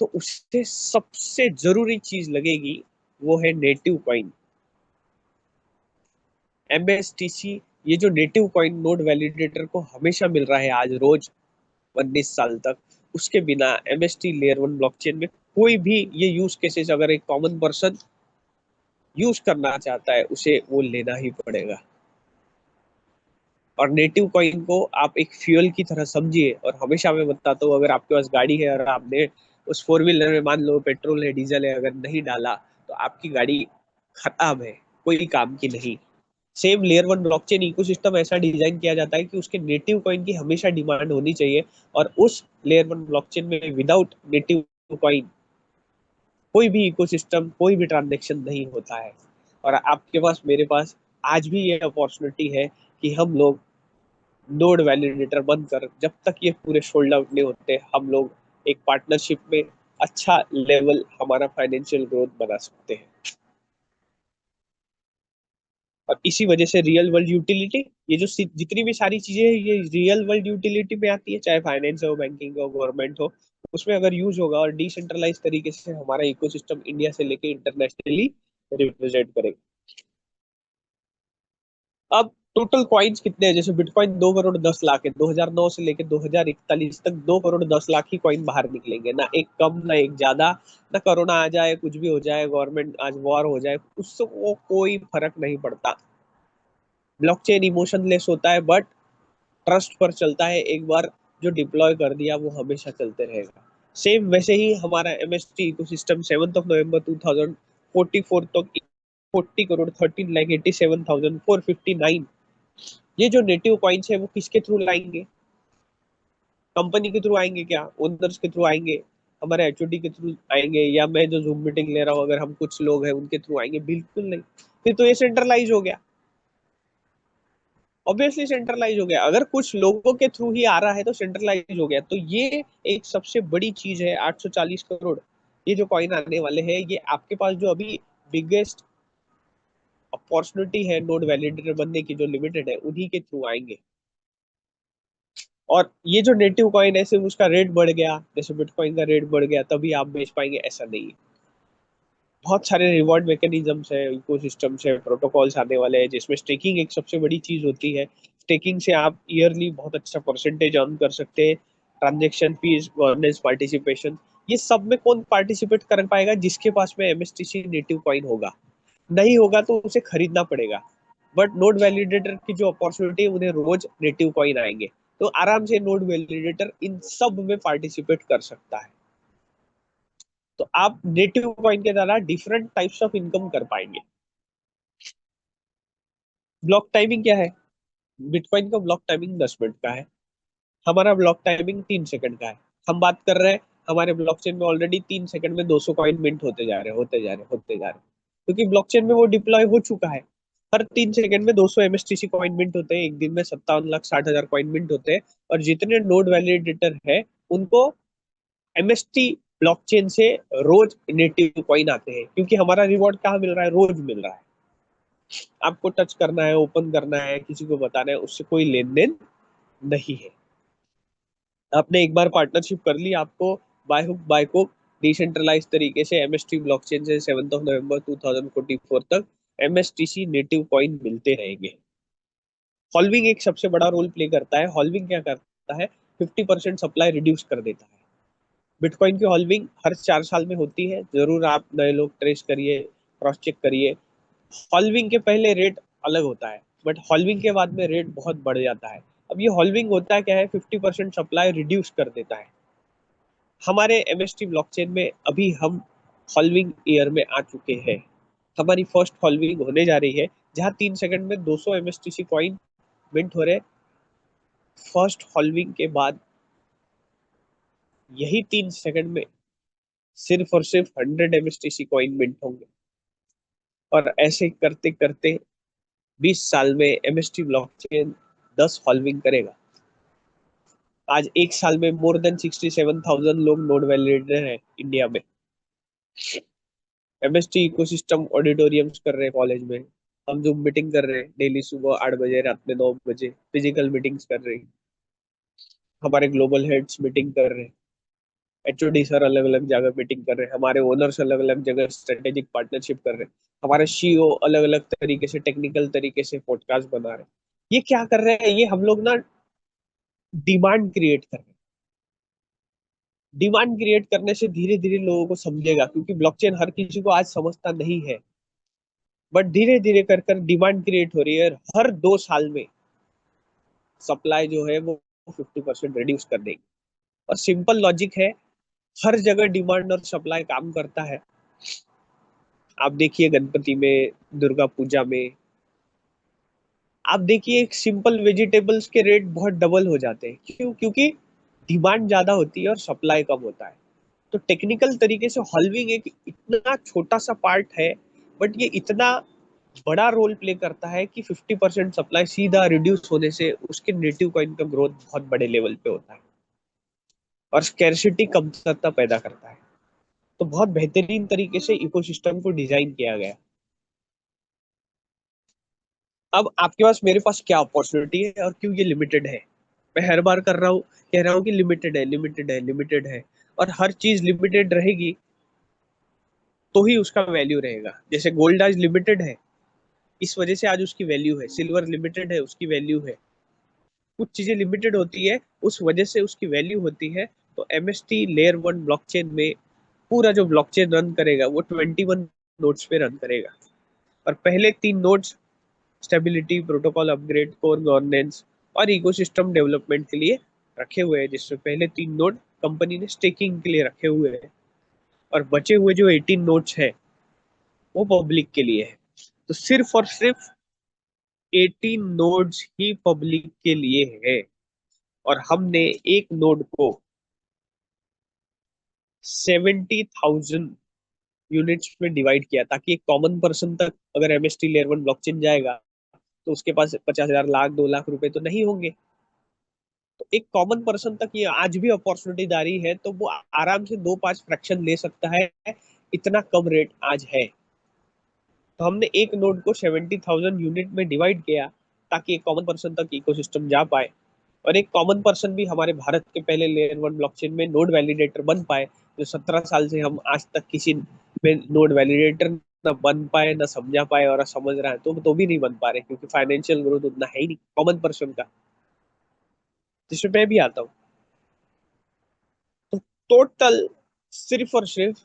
S1: तो उससे सबसे जरूरी चीज लगेगी, वो है नेटिव कॉइन MSTC। ये जो नेटिव कॉइन नोड वैलिडेटर को हमेशा मिल रहा है आज रोज 19 साल तक, उसके बिना MST लेयर 1 ब्लॉकचेन में कोई भी ये यूज केसेस अगर एक कॉमन पर्सन यूज करना चाहता है उसे वो लेना ही पड़ेगा। और नेटिव कॉइन को आप एक फ्यूल की तरह समझिए। और हमेशा मैं बताता हूँ, अगर आपके पास गाड़ी है और आपने उस फोर व्हीलर में मान लो पेट्रोल है डीजल है, अगर नहीं डाला तो आपकी गाड़ी खत्म है, कोई काम की नहीं। सेम लेयर 1 ब्लॉकचेन इकोसिस्टम ऐसा डिजाइन किया जाता है कि उसके नेटिव कॉइन की हमेशा डिमांड होनी चाहिए। और उस लेयर 1 ब्लॉकचेन में विदाउट नेटिव कॉइन कोई भी इकोसिस्टम, कोई भी ट्रांजेक्शन नहीं होता है। और आपके पास, मेरे पास आज भी ये अपॉर्चुनिटी है कि हम लोग नोड वैलिडेटर बनकर, जब तक ये पूरे सोल्ड आउट नहीं होते, हम लोग एक पार्टनरशिप में अच्छा लेवल हमारा फाइनेंशियल ग्रोथ बना सकते हैं। और इसी वजह से रियल वर्ल्ड यूटिलिटी, ये जो जितनी भी सारी चीजें हैं ये रियल वर्ल्ड यूटिलिटी में आती है, चाहे फाइनेंस हो, बैंकिंग हो, गवर्नमेंट हो, उसमें अगर यूज होगा और डिसेंट्रलाइज तरीके से हमारा इकोसिस्टम इंडिया से लेके इंटरनेशनली रिप्रेजेंट करेगा। अब टोटल कॉइन्स कितने हैं? जैसे बिटकॉइन 2 करोड़ 10 लाख है, 2009 से लेके 2041 तक 2 करोड़ 10 लाख ही कॉइन बाहर निकलेंगे, ना एक कम ना एक ज्यादा। ना कोरोना आ जाए, कुछ भी हो जाए, गवर्नमेंट आज वॉर हो जाए, उससे वो कोई फर्क नहीं पड़ता। ब्लॉकचेन इमोशनलेस होता है बट ट्रस्ट पर चलता है। एक बार जो डिप्लॉय कर दिया वो हमेशा चलते रहेगा। सेम वैसे ही हमारा MST इकोसिस्टम 7 नवंबर 2044 तक 40 करोड़ 13,87,459 ये जो नेटिव कॉइन्स है वो किसके थ्रू लाएंगे? कंपनी के थ्रू आएंगे क्या? ओनर्स के थ्रू आएंगे? हमारे HOD के थ्रू आएंगे? या मैं जो जूम मीटिंग ले रहा हूँ अगर हम कुछ लोग हैं उनके थ्रू आएंगे? बिल्कुल नहीं। फिर तो ये सेंट्रलाइज हो गया, ऑब्वियसली सेंट्रलाइज हो गया। अगर कुछ लोगों के थ्रू ही आ रहा है तो सेंट्रलाइज हो गया। तो ये एक सबसे बड़ी चीज है। 840 करोड़ ये जो कॉइन आने वाले हैं, ये आपके पास जो अभी बिगेस्ट अपॉर्चुनिटी है नोड वैलिडेटर बनने की, जो लिमिटेड है, उन्हीं के थ्रू आएंगे। और ये जो नेटिव कॉइन है सिर्फ उसका रेट बढ़ गया, जैसे बिटकॉइन का रेट बढ़ गया तभी आप बेच पाएंगे, ऐसा नहीं है। बहुत सारे रिवॉर्ड मैकेनिज्म्स है, इकोसिस्टम्स है, प्रोटोकॉल्स आने वाले हैं, जिसमें स्टेकिंग एक सबसे बड़ी चीज होती है। स्टेकिंग से आप ईयरली बहुत अच्छा परसेंटेज अर्न कर सकते हैं। ट्रांजेक्शन फीस, गवर्नेंस, पार्टिसिपेशन, ये सब में कौन पार्टिसिपेट कर पाएगा? जिसके पास में MSTC नेटिव कॉइन होगा। नहीं होगा तो उसे खरीदना पड़ेगा। बट नोड वैलिडेटर की जो अपॉर्चुनिटी है, उन्हें रोज नेटिव कॉइन आएंगे, तो आराम से नोड वैलिडेटर इन सब में पार्टिसिपेट कर सकता है। तो आप नेटिव कॉइन के द्वारा डिफरेंट टाइप्स ऑफ इनकम कर पाएंगे। ब्लॉक टाइमिंग क्या है? बिटकॉइन का ब्लॉक टाइमिंग 10 मिनट का है, हमारा ब्लॉक टाइमिंग 3 सेकंड का है। हम बात कर रहे हैं, हमारे ब्लॉकचेन में ऑलरेडी 3 सेकंड में 200 कॉइन मिंट होते जा रहे होते जा रहे होते जा रहे, क्योंकि ब्लॉकचेन में वो डिप्लॉय हो चुका है। हर 3 सेकंड में 200 MSTC कॉइन मिंट होते हैं, एक दिन में 57,60,000 कॉइन मिंट होते हैं। और जितने नोड वैलिडेटर है उनको MST ब्लॉकचेन से रोज नेटिव कॉइन आते हैं, क्योंकि हमारा रिवॉर्ड कहाँ मिल रहा है? रोज मिल रहा है। आपको टच करना है, ओपन करना है, किसी को बताना है, उससे कोई लेन देन नहीं है। आपने एक बार पार्टनरशिप कर ली, आपको by hook by crook decentralize तरीके से MST ब्लॉकचेन से 7 नवंबर 2044 तक MSTC नेटिव कॉइन मिलते रहेंगे। हॉल्विंग एक सबसे बड़ा रोल प्ले करता है। हॉल्विंग क्या करता है? 50% सप्लाई रिड्यूस कर देता है। बिटकॉइन की हॉल्विंग हर 4 साल में होती है, जरूर आप नए लोग ट्रेस करिए, क्रॉस चेक करिए। हॉल्विंग के पहले रेट अलग होता है, बट हॉल्विंग के बाद में रेट बहुत बढ़ जाता है। अब ये हॉल्विंग होता है क्या है? 50% सप्लाई रिड्यूस कर देता है। हमारे MST ब्लॉकचेन में अभी हम हॉल्विंग ईयर में आ चुके हैं। हमारी फर्स्ट हॉल्विंग होने जा रही है, जहां 3 सेकंड में 200 MSTC कॉइन मिंट हो रहे। फर्स्ट हॉल्विंग के बाद यही 3 सेकंड में सिर्फ और सिर्फ 100 MSTC कॉइन मिंट होंगे। और ऐसे करते करते 20 साल में MST ब्लॉकचेन 10 हॉल्विंग करेगा। आज एक साल में मोर देन 67,000 लोग नोड वैलिडेटर है इंडिया में। MST इकोसिस्टम ऑडिटोरियम्स कर रहे हैं कॉलेज में, हम जो मीटिंग कर रहे हैं डेली सुबह 8 बजे, रात में 9 बजे फिजिकल मीटिंग्स कर रहे हैं। हमारे ग्लोबल हेड्स मीटिंग कर रहे हैं, HOD सर अलग अलग जगह मीटिंग कर रहे हैं, हमारे ओनर्स अलग अलग जगह स्ट्रेटेजिक पार्टनरशिप कर रहे हैं, हमारे CEO अलग अलग तरीके से टेक्निकल तरीके से पॉडकास्ट बना रहे हैं। ये क्या कर रहे हैं? ये हम लोग ना डिमांड क्रिएट कर रहे हैं। डिमांड क्रिएट करने से धीरे धीरे लोगों को समझेगा, क्योंकि ब्लॉकचेन हर किसी को आज समझता नहीं है, बट धीरे धीरे कर कर डिमांड क्रिएट हो रही है। हर 2 साल में सप्लाई जो है वो 50% रिड्यूस कर देगी। और सिंपल लॉजिक है, हर जगह डिमांड और सप्लाई काम करता है। आप देखिए गणपति में, दुर्गा पूजा में, आप देखिए एक सिंपल वेजिटेबल्स के रेट बहुत डबल हो जाते हैं। क्यों? क्योंकि डिमांड ज्यादा होती है और सप्लाई कम होता है। तो टेक्निकल तरीके से हॉल्विंग एक इतना छोटा सा पार्ट है, बट ये इतना बड़ा रोल प्ले करता है कि 50% सप्लाई सीधा रिड्यूस होने से उसके नेटिव कॉइन का ग्रोथ बहुत बड़े लेवल पे होता है और स्कैर्सिटी कमतरता पैदा करता है। तो बहुत बेहतरीन तरीके से इकोसिस्टम को डिजाइन किया गया। अब आपके पास, मेरे पास क्या अपॉर्चुनिटी है और क्यों ये लिमिटेड है? मैं हर बार कर रहा हूँ, कह रहा हूँ कि लिमिटेड है, लिमिटेड है, लिमिटेड है। और हर चीज लिमिटेड रहेगी तो ही उसका वैल्यू रहेगा। जैसे गोल्ड आज लिमिटेड है, इस वजह से आज उसकी वैल्यू है। सिल्वर लिमिटेड है, उसकी वैल्यू है। कुछ चीजें लिमिटेड होती है, उस वजह से उसकी वैल्यू होती है। तो एमएसटी लेयर 1 ब्लॉकचेन में पूरा जो ब्लॉकचेन रन करेगा वो 21 नोड्स पे रन करेगा। और पहले 3 nodes stability, protocol upgrade, core governance और इकोसिस्टम डेवलपमेंट के लिए रखे हुए हैं, जिसमें पहले 3 नोड कंपनी ने स्टेकिंग के लिए रखे हुए हैं। और बचे हुए जो 18 नोड्स है वो पब्लिक के लिए है। तो सिर्फ और सिर्फ 18 नोड्स ही पब्लिक के लिए है। और हमने एक नोड को 70,000 यूनिट्स में डिवाइड किया, ताकि एक कॉमन पर्सन तक अगर एमएसटी लेयर 1 ब्लॉकचेन जाएगा तो उसके पास 50,000, लाख, 2 लाख रुपए तो नहीं होंगे। तो एक कॉमन पर्सन तक ये आज भी अपॉर्चुनिटी दारी है, तो वो आराम से 2-5 फ्रैक्शन ले सकता है। इतना कम रेट आज है। तो हमने एक नोड को 70,000 यूनिट में डिवाइड किया, ताकि एक कॉमन पर्सन तक इकोसिस्टम जा पाए। और एक कॉमन पर्सन भी हमारे भारत के पहले लेयर 1 ब्लॉकचेन में नोड वैलिडेटर बन पाए। जो 17 साल से हम आज तक किसी में नोड वैलिडेटर ना बन पाए, ना समझा पाए, और समझ रहा है तो भी नहीं बन पा रहे, क्योंकि फाइनेंशियल ग्रोथ उतना है ही नहीं कॉमन पर्सन का, जिसमें मैं भी आता हूँ। तो टोटल सिर्फ और सिर्फ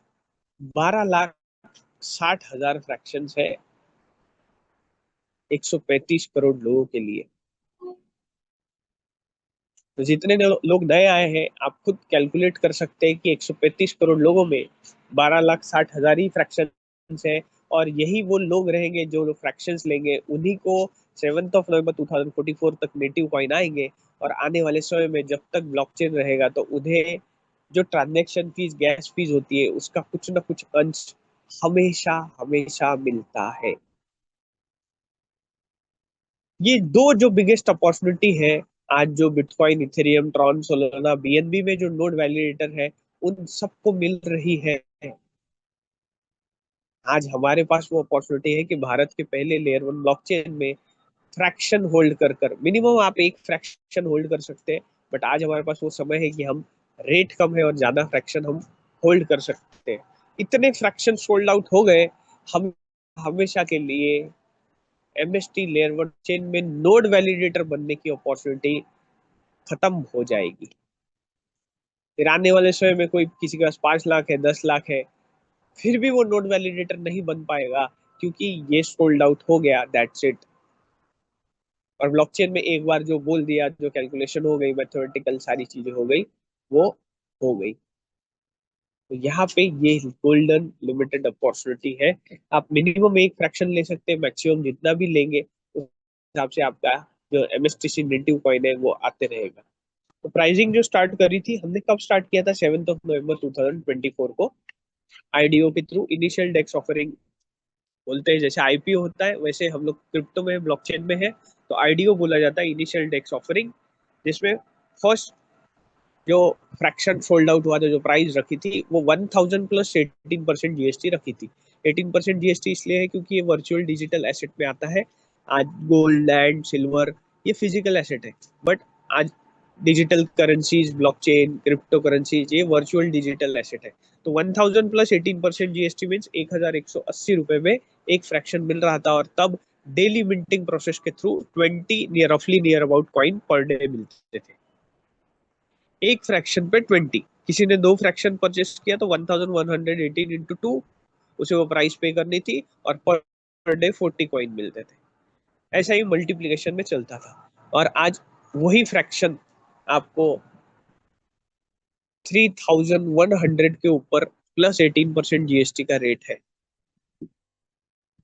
S1: 12,60,000 फ्रैक्शन है 135 करोड़ लोगों के लिए। तो जितने लोग नए आए हैं, आप खुद कैलकुलेट कर सकते हैं कि 135 करोड़ लोगों में 12,60,000 ही फ्रैक्शन है। और यही वो लोग रहेंगे जो लोग फ्रैक्शंस लेंगे, उन्हीं को 7 नवंबर 2044 तक नेटिव कॉइन आएंगे। और आने वाले समय में जब तक ब्लॉकचेन रहेगा तो उन्हें जो ट्रांजेक्शन फीस, गैस फीस होती है, उसका कुछ ना कुछ अंश हमेशा हमेशा मिलता है। ये दो जो बिगेस्ट अपॉर्चुनिटी है आज, जो bitcoin, Ethereum, Tron, Solana, BNB में जो नोड वैलिडेटर है, उन सबको मिल रही है। आज हमारे पास वो अपॉर्चुनिटी है कि भारत के पहले लेयर 1 ब्लॉकचेन में फ्रैक्शन होल्ड कर कर, मिनिमम आप एक फ्रैक्शन होल्ड कर सकते हैं। बट आज हमारे पास वो समय है कि हम, रेट कम है और ज्यादा फ्रैक्शन हम होल्ड कर सकते हैं। इतने फ्रैक्शन सोल्ड आउट हो गए, हम हमेशा के लिए एमएसटी लेयर 1 चेन में नोड वैलिडेटर बनने की अपॉर्चुनिटी खत्म हो जाएगी। फिर आने वाले समय में कोई किसी के पास 5 लाख है, 10 लाख है, फिर भी वो नोड वैलिडेटर नहीं बन पाएगा, क्योंकि ये सोल्ड आउट हो गया, दैट्स इट। और ब्लॉकचेन में एक बार जो बोल दिया, जो कैलकुलेशन हो गई, मैथमेटिकल सारी चीजें हो गई, वो हो गई। तो यहाँ पे ये गोल्डन लिमिटेड अपॉर्चुनिटी है। आप मिनिमम एक फ्रैक्शन ले सकते हैं, मैक्सिमम जितना भी लेंगे उस हिसाब से आपका जो एमएसटीसी नेटिव कॉइन है वो आते रहेगा। तो प्राइसिंग जो स्टार्ट करी थी हमने, कब स्टार्ट किया था? 7 नवंबर 2024 को आईडीओ के थ्रू इनिशियल डेक्स ऑफरिंग बोलते हैं। जैसे आईपीओ होता है, वैसे हम लोग क्रिप्टो में, ब्लॉकचेन में है तो आईडीओ बोला जाता है, इनिशियल डेक्स ऑफरिंग। जिसमें फर्स्ट जो फ्रैक्शन सोल्ड आउट हुआ था, जो प्राइस रखी थी वो 1000 प्लस 18% जीएसटी रखी थी। 18% जीएसटी इसलिए है क्योंकि ये वर्चुअल डिजिटल एसेट में आता है। आज गोल्ड, लैंड, सिल्वर ये फिजिकल एसेट है, बट आज digital currencies, blockchain, crypto currencies ये वर्चुअल डिजिटल एसेट है। तो 1000 प्लस 18% जीएसटी मीन्स 1180 रुपए में एक फ्रैक्शन मिल रहा था। और तब डेली मिंटिंग प्रोसेस के थ्रू 20 रफली near about coin per day मिलते थे, एक फ्रैक्शन पे 20। किसी ने 2 फ्रैक्शन परचेस किया तो 1118 इंटू 2 उसे वो प्राइस पे करनी थी और पर डे 40 कॉइन मिलते थे। ऐसा ही मल्टीप्लिकेशन में चलता था। और आज वही फ्रैक्शन आपको 3100 के ऊपर प्लस 18% जीएसटी का रेट है।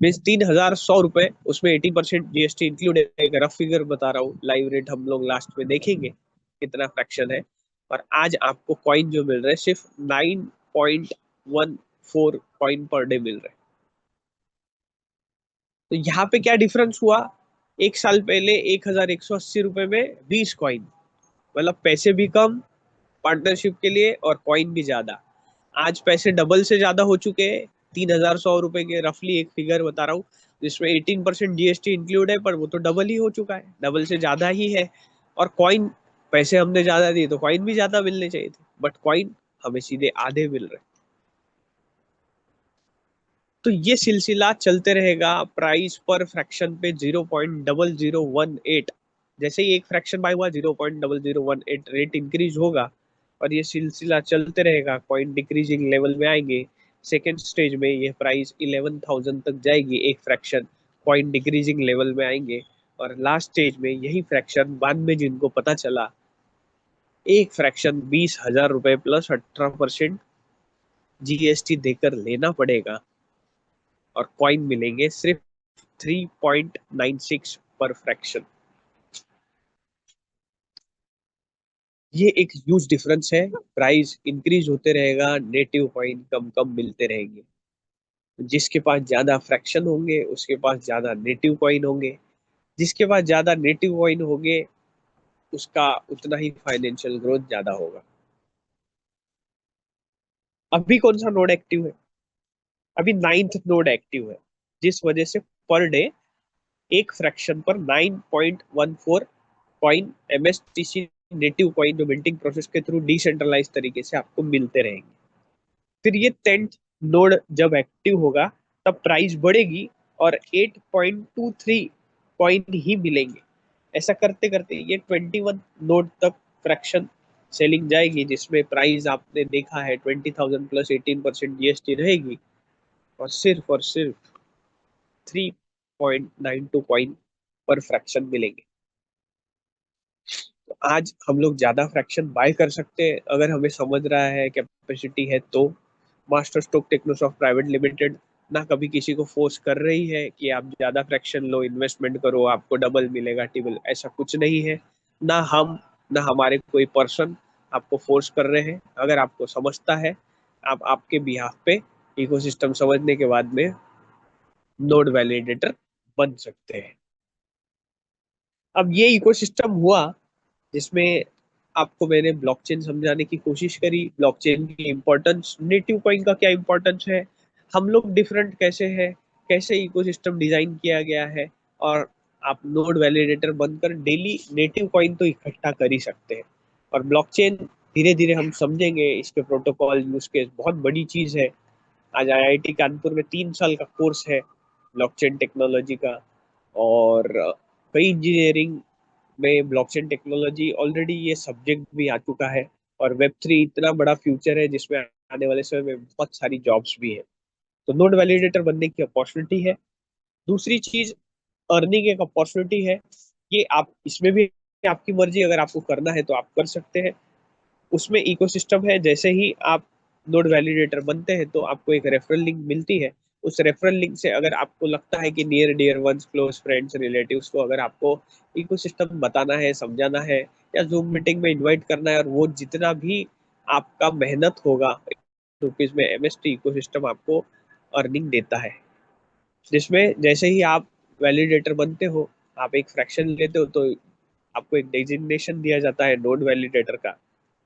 S1: मीन्स 3100 रुपए, उसमें 18% जीएसटी इंक्लूड है। रफ फिगर बता रहा हूँ, लाइव रेट हम लोग लास्ट में देखेंगे कितना फ्रैक्शन है। और आज आपको कॉइन जो मिल रहा है सिर्फ 9.14 कॉइन पर डे मिल रहा है। तो यहाँ पे क्या डिफरेंस हुआ, एक साल पहले 1180 रुपए में 20 कॉइन, मतलब पैसे भी कम पार्टनरशिप के लिए और कॉइन भी ज्यादा। आज पैसे डबल से ज्यादा हो चुके हैं, 3100 रुपए के रफली एक फिगर बता रहा हूँ, जिसमें 18% जीएसटी इंक्लूड है, पर वो तो डबल ही हो चुका है, डबल से ज्यादा ही है। और कॉइन, पैसे हमने ज्यादा दिए तो कॉइन भी ज्यादा मिलने चाहिए थे, बट कॉइन हमें सीधे आधे मिल रहे। तो ये सिलसिला चलते रहेगा प्राइस पर फ्रैक्शन पे 0.0018। जैसे ही एक फ्रैक्शन बाय हुआ 0.0018 रेट इंक्रीज होगा और ये सिलसिला चलते रहेगा, कॉइन डिक्रीजिंग लेवल में आएंगे। सेकेंड स्टेज में ये प्राइस 11,000 तक जाएगी एक फ्रैक्शन, कॉइन डिक्रीजिंग लेवल में आएंगे। और लास्ट स्टेज में यही फ्रैक्शन बाद में जिनको पता चला एक फ्रैक्शन 20,000 रुपए प्लस 18% जीएसटी देकर लेना पड़ेगा और कॉइन मिलेंगे सिर्फ 3.96 पर फ्रैक्शन। ये एक ह्यूज डिफरेंस है। प्राइस इंक्रीज होते रहेगा, नेटिव कॉइन कम कम मिलते रहेंगे। जिसके पास ज्यादा फ्रैक्शन होंगे उसके पास ज्यादा नेटिव कॉइन होंगे, जिसके पास ज्यादा नेटिव कॉइन होंगे उसका उतना ही फाइनेंशियल ग्रोथ ज्यादा होगा। अभी कौन सा नोड एक्टिव है? अभी 9th नोड एक्टिव है, जिस वजह से पर डे एक फ्रैक्शन पर 9.14 कॉइन एमएसटीसी नेटिव कॉइन जो मिंटिंग प्रोसेस के थ्रू डिसेंट्रलाइज तरीके से आपको मिलते रहेंगे। फिर ये 10th नोड जब एक्टिव होगा तब प्राइस बढ़ेगी और 8.23 कॉइन ही मिलेंगे। ऐसा करते करते ये 21 नोड तक फ्रैक्शन सेलिंग जाएगी, जिसमें प्राइस आपने देखा है 20,000 प्लस 18% जीएसटी रहेगी और सिर्फ 3.92 कॉइन पर फ्रैक्शन मिलेंगे। तो आज हम लोग ज्यादा फ्रैक्शन बाय कर सकते हैं अगर हमें समझ रहा है, कैपेसिटी है तो। मास्टर स्ट्रोक टेक्नोसॉफ्ट प्राइवेट लिमिटेड ना कभी किसी को फोर्स कर रही है कि आप ज्यादा फ्रैक्शन लो, इन्वेस्टमेंट करो, आपको डबल मिलेगा टिबल, ऐसा कुछ नहीं है। ना हम, ना हमारे कोई पर्सन आपको फोर्स कर रहे हैं। अगर आपको समझता है, आप आपके बिहाफ पे इकोसिस्टम समझने के बाद में नोड वैलिडेटर बन सकते हैं। अब ये इकोसिस्टम हुआ जिसमें आपको मैंने ब्लॉकचेन समझाने की कोशिश करी, ब्लॉकचेन की इंपॉर्टेंस, नेटिव कॉइन का क्या इंपॉर्टेंस है, हम लोग डिफरेंट कैसे है, कैसे इकोसिस्टम डिजाइन किया गया है। और आप नोड वैलिडेटर बनकर डेली नेटिव कॉइन तो इकट्ठा कर ही सकते हैं। और ब्लॉकचेन धीरे धीरे हम समझेंगे, इसके प्रोटोकॉल यूज केस बहुत बड़ी चीज है। आज आईआईटी कानपुर में 3 साल का कोर्स है ब्लॉकचेन टेक्नोलॉजी का। और कई इंजीनियरिंग में ब्लॉकचेन टेक्नोलॉजी ऑलरेडी ये सब्जेक्ट भी आ चुका है। और वेब 3 इतना बड़ा फ्यूचर है जिसमें आने वाले समय में बहुत सारी जॉब्स भी है। तो नोड वैलिडेटर बनने की अपॉर्चुनिटी है। दूसरी चीज, अर्निंग एक अपॉर्चुनिटी है। ये आप इसमें भी आपकी मर्जी, अगर आपको करना है तो आप कर सकते हैं। उसमें इकोसिस्टम है, जैसे ही आप नोड वैलिडेटर बनते हैं तो आपको एक रेफरल लिंक मिलती है। उस रेफरल लिंक से अगर आपको लगता है कि near dear ones, close friends, relatives को अगर आपको इकोसिस्टम बताना है, समझाना है, या जूम मीटिंग में इनवाइट करना है, और वो जितना भी आपका मेहनत होगा रुपीज में एमएसटी इकोसिस्टम आपको अर्निंग देता है। जिसमें जैसे ही आप वैलिडेटर बनते हो, आप एक फ्रैक्शन लेते हो, तो आपको एक डेजिग्नेशन दिया जाता है नोड वैलिडेटर का।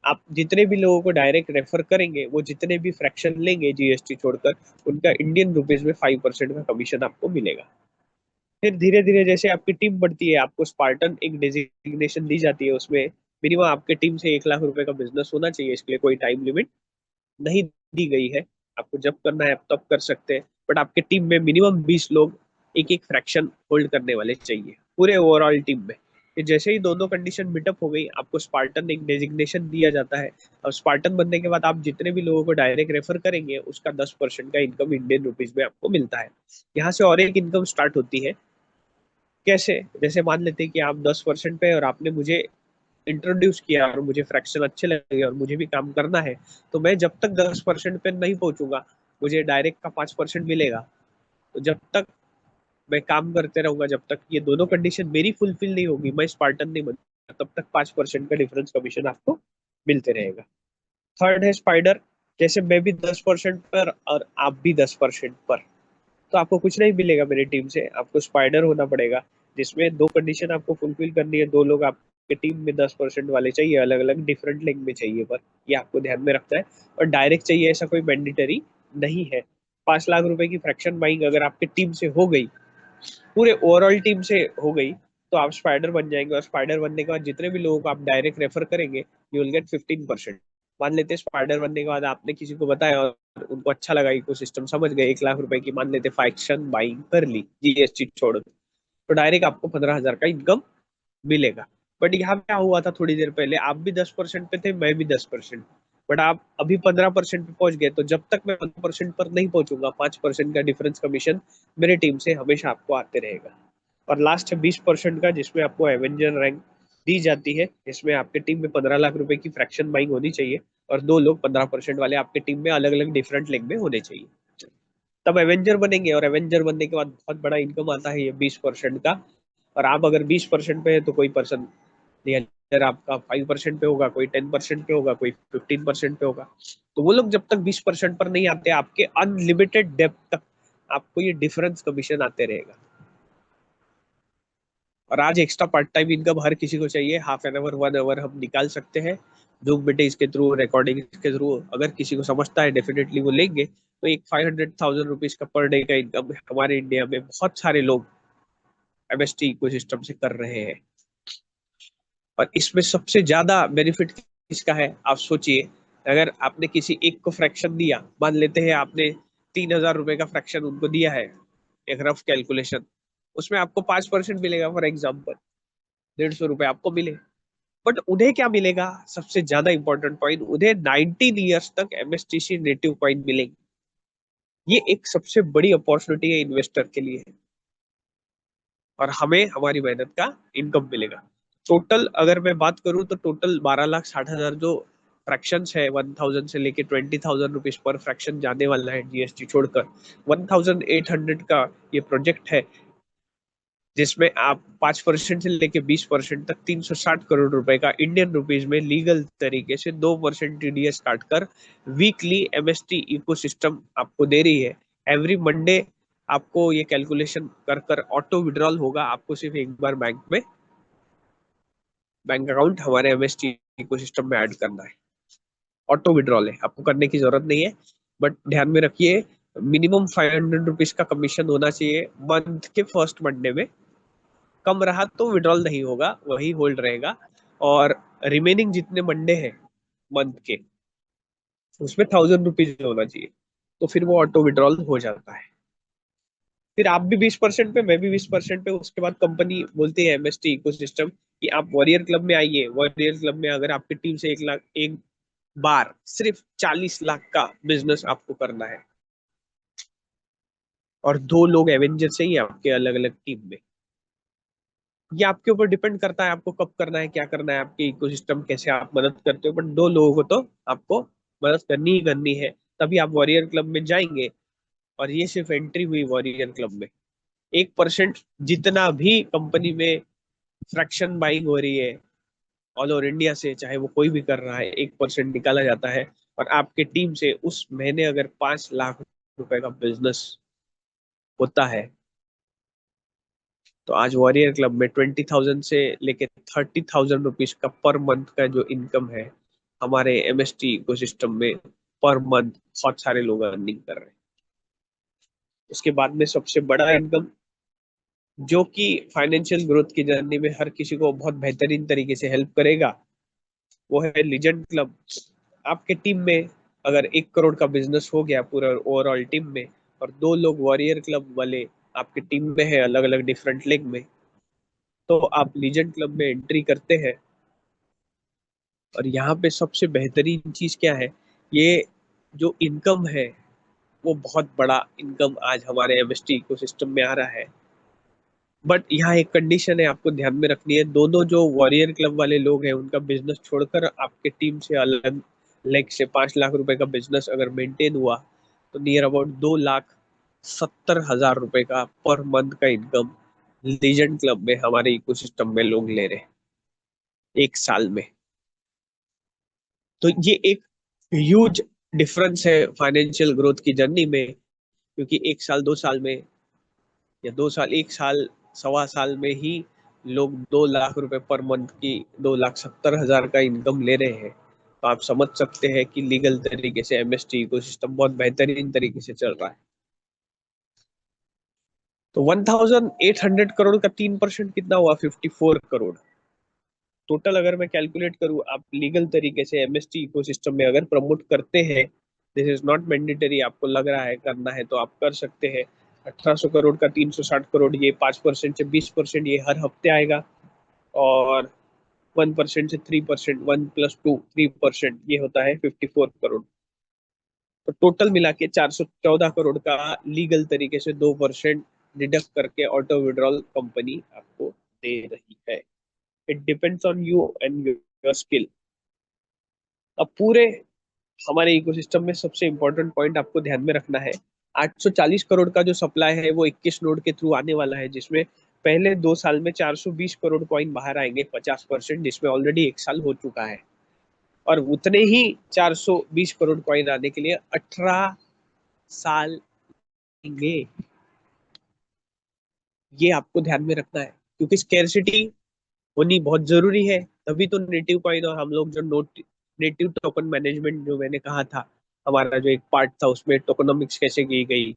S1: आप जितने भी लोगों को डायरेक्ट रेफर करेंगे, वो जितने भी फ्रैक्शन लेंगे जीएसटी छोड़कर, उनका इंडियन रुपीज में 5% का कमीशन आपको मिलेगा। फिर धीरे धीरे जैसे आपकी टीम बढ़ती है, आपको स्पार्टन एक डेजिग्नेशन दी जाती है। उसमें मिनिमम आपके टीम से 1 लाख रुपए का बिजनेस होना चाहिए। इसके लिए कोई टाइम लिमिट नहीं दी गई है, आपको जब करना है आप तब कर सकते हैं। बट आपके टीम में मिनिमम 20 लोग एक एक फ्रैक्शन होल्ड करने वाले चाहिए पूरे ओवरऑल टीम में। कि जैसे ही दोनों कंडीशन मीटअप हो गई, आपको स्पार्टन एक डेजिग्नेशन दिया जाता है। अब स्पार्टन बनने के बाद आप जितने भी लोगों को डायरेक्ट रेफर करेंगे, उसका 10% का इनकम इंडियन रुपीज में आपको मिलता है। यहाँ से और एक इनकम स्टार्ट होती है। कैसे? जैसे मान लेते हैं कि आप 10% पे और आपने मुझे इंट्रोड्यूस किया और मुझे फ्रैक्शन अच्छे लगे और मुझे भी काम करना है, तो मैं जब तक 10% पे नहीं पहुंचूंगा, मुझे डायरेक्ट का 5% मिलेगा। तो जब तक मैं काम करते रहूंगा, जब तक ये दोनों कंडीशन मेरी फुलफिल नहीं होगी, मैं स्पार्टन नहीं बनता, तब तक 5% का डिफरेंस कमीशन आपको मिलते रहेगा। थर्ड है स्पाइडर। जैसे मैं भी 10% पर और आप भी 10% पर, तो आपको कुछ नहीं मिलेगा मेरी टीम से, आपको स्पाइडर होना पड़ेगा, जिसमें दो कंडीशन आपको फुलफिल करनी है। दो लोग आपके टीम में 10% वाले चाहिए, अलग अलग डिफरेंट लिंक में चाहिए, पर ये आपको ध्यान में रखना है। और डायरेक्ट चाहिए ऐसा कोई मैंडेटरी नहीं है। 5 लाख रुपए की फ्रैक्शन बाइंग अगर आपकी टीम से हो गई, पूरे ओवरऑल टीम से हो गई, तो आप स्पाइडर बन जाएंगे। और स्पाइडर बनने के बाद जितने भी लोगों को आप डायरेक्ट रेफर करेंगे, यू विल गेट 15%। मान लेते हैं स्पाइडर बनने के बाद आपने किसी को बताया और उनको अच्छा लगा, इकोसिस्टम समझ गए, 1 लाख रुपए की मान लेते फ्रैक्शन बाइंग कर ली जीएसटी छोड़ के, तो डायरेक्ट आपको 15,000 का इनकम मिलेगा। बट यहाँ क्या हुआ था, थोड़ी देर पहले आप भी 10% पे थे, मैं भी 10%, बट आप अभी 15% पे पहुंच गए। तो जब तक मैं 15% पर नहीं पहुंचूंगा, 5% का डिफरेंस कमीशन मेरे टीम से हमेशा आपको आते रहेगा। और लास्ट है 20% का, जिसमें आपको एवेंजर रैंक दी जाती है, जिसमें आपके टीम में 15 लाख रुपए की फ्रैक्शन बाइंग होनी चाहिए और दो लोग 15% वाले आपके टीम में अलग अलग डिफरेंट लेग में होने चाहिए, तब एवेंजर बनेंगे। और एवेंजर बनने के बाद बहुत बड़ा इनकम आता है ये 20% का। और आप अगर 20% पे है तो कोई पर्सन, अगर आपका 5% पे होगा, कोई 10% पे होगा, कोई 15% पे होगा। तो वो लोग जब तक 20% पर नहीं आते, आपके अनलिमिटेड डेप्थ तक आपको ये डिफरेंस कमीशन आते रहेगा। और आज एक्स्ट्रा पार्ट टाइम इनकम हर किसी को चाहिए, हाफ एन आवर 1 आवर हम निकाल सकते हैं जूम मीटिंग्स के थ्रू, रिकॉर्डिंग के थ्रू। अगर किसी को समझता है डेफिनेटली वो लेंगे। तो एक 500,000 रुपीज का पर डे का इनकम हमारे इंडिया में बहुत सारे लोग एमएसटी इकोसिस्टम से कर रहे हैं। और इसमें सबसे ज्यादा बेनिफिट किसका है, आप सोचिए। अगर आपने किसी एक को फ्रैक्शन दिया, मान लेते हैं आपने 3,000 रुपए का फ्रैक्शन उनको दिया है, एक रफ कैलकुलेशन, उसमें आपको 5% मिलेगा फॉर एग्जाम्पल, 150 रुपए आपको मिले। बट उन्हें क्या मिलेगा, सबसे ज्यादा इंपॉर्टेंट पॉइंट, उन्हें 19 ईयर्स तक एमएसटीसी नेटिव कॉइन मिलेंगे। ये एक सबसे बड़ी अपॉर्चुनिटी है इन्वेस्टर के लिए। और हमें हमारी मेहनत का इनकम मिलेगा। टोटल अगर मैं बात करूं तो टोटल 12,60,000 जो फ्रैक्शंस है, 1,000 से लेके 20,000 रुपीज पर फ्रैक्शन जाने वाला है जीएसटी छोड़कर। 1,800 का ये प्रोजेक्ट है, जिसमें आप 5% से लेके 20% तक 360 करोड़ रुपए का इंडियन रुपीज में लीगल तरीके से 2% टीडीएस काटकर वीकली एमएसटी इकोसिस्टम आपको दे रही है। एवरी मंडे आपको ये कैलकुलेशन कर कर ऑटो विड्रॉल होगा, आपको सिर्फ एक बार बैंक अकाउंट हमारे एमएसटी इकोसिस्टम में ऐड करना है। ऑटो विड्रॉल है, आपको करने की जरूरत नहीं है। बट ध्यान में रखिए, मिनिमम 500 रुपीज का कमीशन होना चाहिए मंथ के फर्स्ट मंडे में। कम रहा तो विड्रॉल नहीं होगा, वही होल्ड रहेगा। और रिमेनिंग जितने मंडे हैं मंथ के, उसमें 1,000 रुपीज होना चाहिए, तो फिर वो ऑटो विड्रॉल हो जाता है। फिर आप भी 20% पे, मैं भी 20% पे। उसके बाद कंपनी बोलती है एमएसटी इकोसिस्टम कि आप वॉरियर क्लब में आइए। वॉरियर क्लब में अगर आपकी टीम से 1 लाख एक बार सिर्फ 40 लाख का बिजनेस आपको करना है, और दो लोग एवेंजर से ही आपके अलग अलग टीम में, ये आपके ऊपर डिपेंड करता है आपको कब करना है, क्या करना है, आपके इकोसिस्टम कैसे आप मदद करते हो। बट दो लोगों को तो आपको मदद करनी ही करनी है, तभी आप वॉरियर क्लब में जाएंगे। और ये सिर्फ एंट्री हुई वॉरियर क्लब में। 1% जितना भी कंपनी में फ्रैक्शन बाइंग हो रही है ऑल ओवर इंडिया से, चाहे वो कोई भी कर रहा है, 1% निकाला जाता है। और आपके टीम से उस महीने अगर 5 लाख रुपए का बिजनेस होता है, तो आज वॉरियर क्लब में 20,000 से लेके 30,000 रुपीज का पर मंथ का जो इनकम है, हमारे एमएसटी इकोसिस्टम में पर मंथ बहुत सारे लोग अर्निंग कर रहे हैं। उसके बाद में सबसे बड़ा इनकम, जो कि फाइनेंशियल ग्रोथ की जर्नी में हर किसी को बहुत बेहतरीन तरीके से हेल्प करेगा, वो है लीजेंड क्लब। आपके टीम में अगर 1 करोड़ का बिजनेस हो गया पूरा ओवरऑल टीम में, और दो लोग वॉरियर क्लब वाले आपके टीम में है अलग अलग डिफरेंट लेग में, तो आप लीजेंड क्लब में एंट्री करते हैं। और यहाँ पे सबसे बेहतरीन चीज क्या है, ये जो इनकम है वो बहुत बड़ा इनकम आज हमारे एमएसटी इकोसिस्टम में आ रहा है। बट यहाँ एक कंडीशन है आपको ध्यान में रखनी है, दोनों जो वॉरियर क्लब वाले लोग हैं उनका बिजनेस छोड़कर आपके टीम से अलग लेग से 5 लाख रुपए का बिजनेस अगर मेंटेन हुआ तो नियर अबाउट 2,70,000 रुपए का पर मंथ का इनकम लीजेंड क्लब में हमारे इकोसिस्टम में लोग ले रहे हैं एक साल में। तो ये एक ह्यूज डिफरेंस है फाइनेंशियल ग्रोथ की जर्नी में, क्योंकि एक साल 2 साल में या 2 साल 1 साल 1.25 साल में ही लोग 2 लाख रुपए पर मंथ की 2,70,000 का इनकम ले रहे हैं। तो आप समझ सकते हैं कि लीगल तरीके से एमएसटी इकोसिस्टम बहुत बेहतरीन तरीके से चल रहा है। तो 1,800 करोड़ का 3% कितना हुआ, 54 करोड़। टोटल अगर मैं कैलकुलेट करूं, आप लीगल तरीके से एमएसटी इकोसिस्टम में अगर प्रमोट करते हैं, दिस इज नॉट मैंडेटरी, आपको लग रहा है करना है तो आप कर सकते हैं। 1,800 करोड़ का 360 करोड़, ये 5% से 20%, ये हर हफ्ते आएगा। और 1% से 3%, 1 + 2 3%, ये होता है 54 करोड़। तो टोटल मिला के 414 करोड़ का लीगल तरीके से 2% डिडक्ट करके ऑटो विड्रॉल कंपनी आपको दे रही है। It depends on you and your skill. अब पूरे हमारे इकोसिस्टम में सबसे इंपॉर्टेंट पॉइंट आपको ध्यान में रखना है, 840 करोड़ का जो सप्लाई है वो 21 नोड के थ्रू आने वाला है, जिसमें पहले 2 साल में 420 करोड़ कॉइन बाहर आएंगे 50%, जिसमें ऑलरेडी 1 साल हो चुका है। और उतने ही 420 करोड़ कॉइन आने के लिए 18 साल लेंगे। ये आपको ध्यान में रखना है, क्योंकि स्केर्सिटी होनी बहुत जरूरी है, तभी तो नेटिव कॉइन और हम लोग जो नोट नेटिव टोकन मैनेजमेंट जो मैंने कहा था, हमारा जो एक पार्ट था उसमें टोकनोमिक्स कैसे की गई,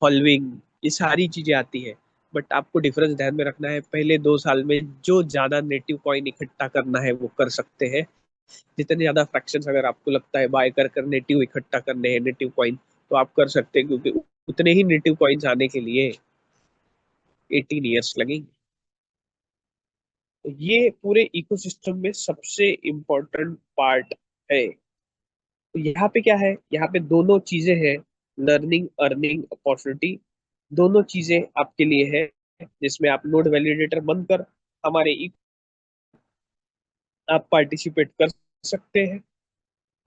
S1: हॉल्विंग, ये सारी चीजें आती है। बट आपको डिफरेंस ध्यान में रखना है, पहले 2 साल में जो ज्यादा नेटिव कॉइन इकट्ठा करना है वो कर सकते हैं। जितने ज्यादा फ्रैक्शंस अगर आपको लगता है बाय कर कर नेटिव इकट्ठा करने हैं नेटिव कॉइन, तो आप कर सकते हैं, क्योंकि उतने ही नेटिव कॉइन्स आने के लिए 18 ईयर्स लगेंगे। तो ये पूरे इकोसिस्टम में सबसे इम्पोर्टेंट पार्ट है। तो यहाँ पे क्या है, यहाँ पे दोनों चीजें हैं, लर्निंग अर्निंग अपॉर्चुनिटी, दोनों चीजें आपके लिए है, जिसमें आप नोड वैलिडेटर बनकर हमारे आप पार्टिसिपेट कर सकते हैं।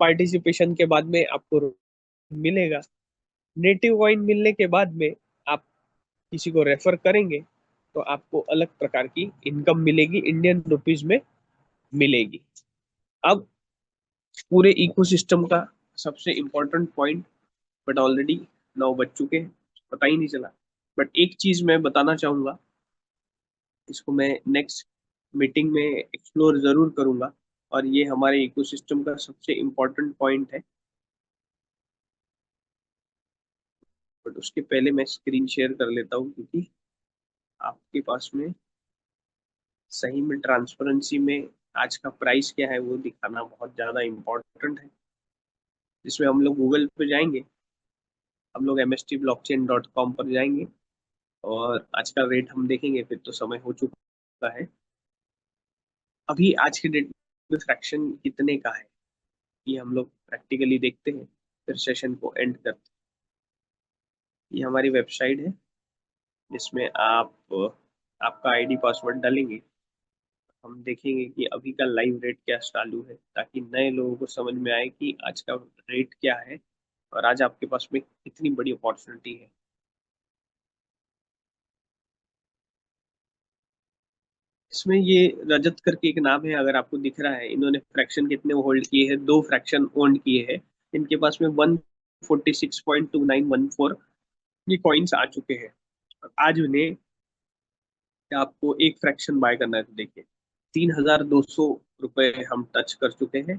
S1: पार्टिसिपेशन के बाद में आपको मिलेगा, नेटिव कॉइन मिलने के बाद में आप किसी को रेफर करेंगे तो आपको अलग प्रकार की इनकम मिलेगी, इंडियन रुपीज में मिलेगी। अब पूरे इकोसिस्टम का सबसे इम्पोर्टेंट पॉइंट, बट ऑलरेडी 9 बज चुके हैं, पता ही नहीं चला। बट एक चीज मैं बताना चाहूंगा, इसको मैं नेक्स्ट मीटिंग में एक्सप्लोर जरूर करूंगा, और ये हमारे इकोसिस्टम का सबसे इम्पोर्टेंट पॉइंट है। बट उसके पहले मैं स्क्रीन शेयर कर लेता हूँ, क्योंकि आपके पास में सही में ट्रांसपेरेंसी में आज का प्राइस क्या है वो दिखाना बहुत ज़्यादा इम्पोर्टेंट है। जिसमें हम लोग गूगल पे जाएंगे, हम लोग mstblockchain.com पर जाएंगे और आज का रेट हम देखेंगे, फिर तो समय हो चुका है। अभी आज के डेट में फ्रैक्शन कितने का है ये हम लोग प्रैक्टिकली देखते हैं, फिर सेशन को एंड करते हैं। ये हमारी वेबसाइट है, जिसमें आप आपका आईडी पासवर्ड डालेंगे, हम देखेंगे कि अभी का लाइव रेट क्या चालू है, ताकि नए लोगों को समझ में आए कि आज का रेट क्या है और आज आपके पास में कितनी बड़ी अपॉर्चुनिटी है। इसमें ये रजत करके एक नाम है, अगर आपको दिख रहा है, इन्होंने फ्रैक्शन कितने होल्ड किए हैं, 2 फ्रैक्शन ओन किए हैं। इनके पास में 146.2914 ये कॉइन्स आ चुके हैं। और आज उन्हें आपको एक फ्रैक्शन बाय करना है तो देखिए 3,200 रुपये हम टच कर चुके हैं।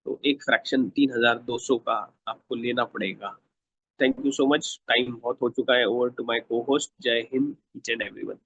S1: तो एक फ्रैक्शन 3,200 का आपको लेना पड़ेगा। Thank you so much, time बहुत हो चुका है। ओवर टू माय को होस्ट, जय हिंद ईच एंड एवरीवन।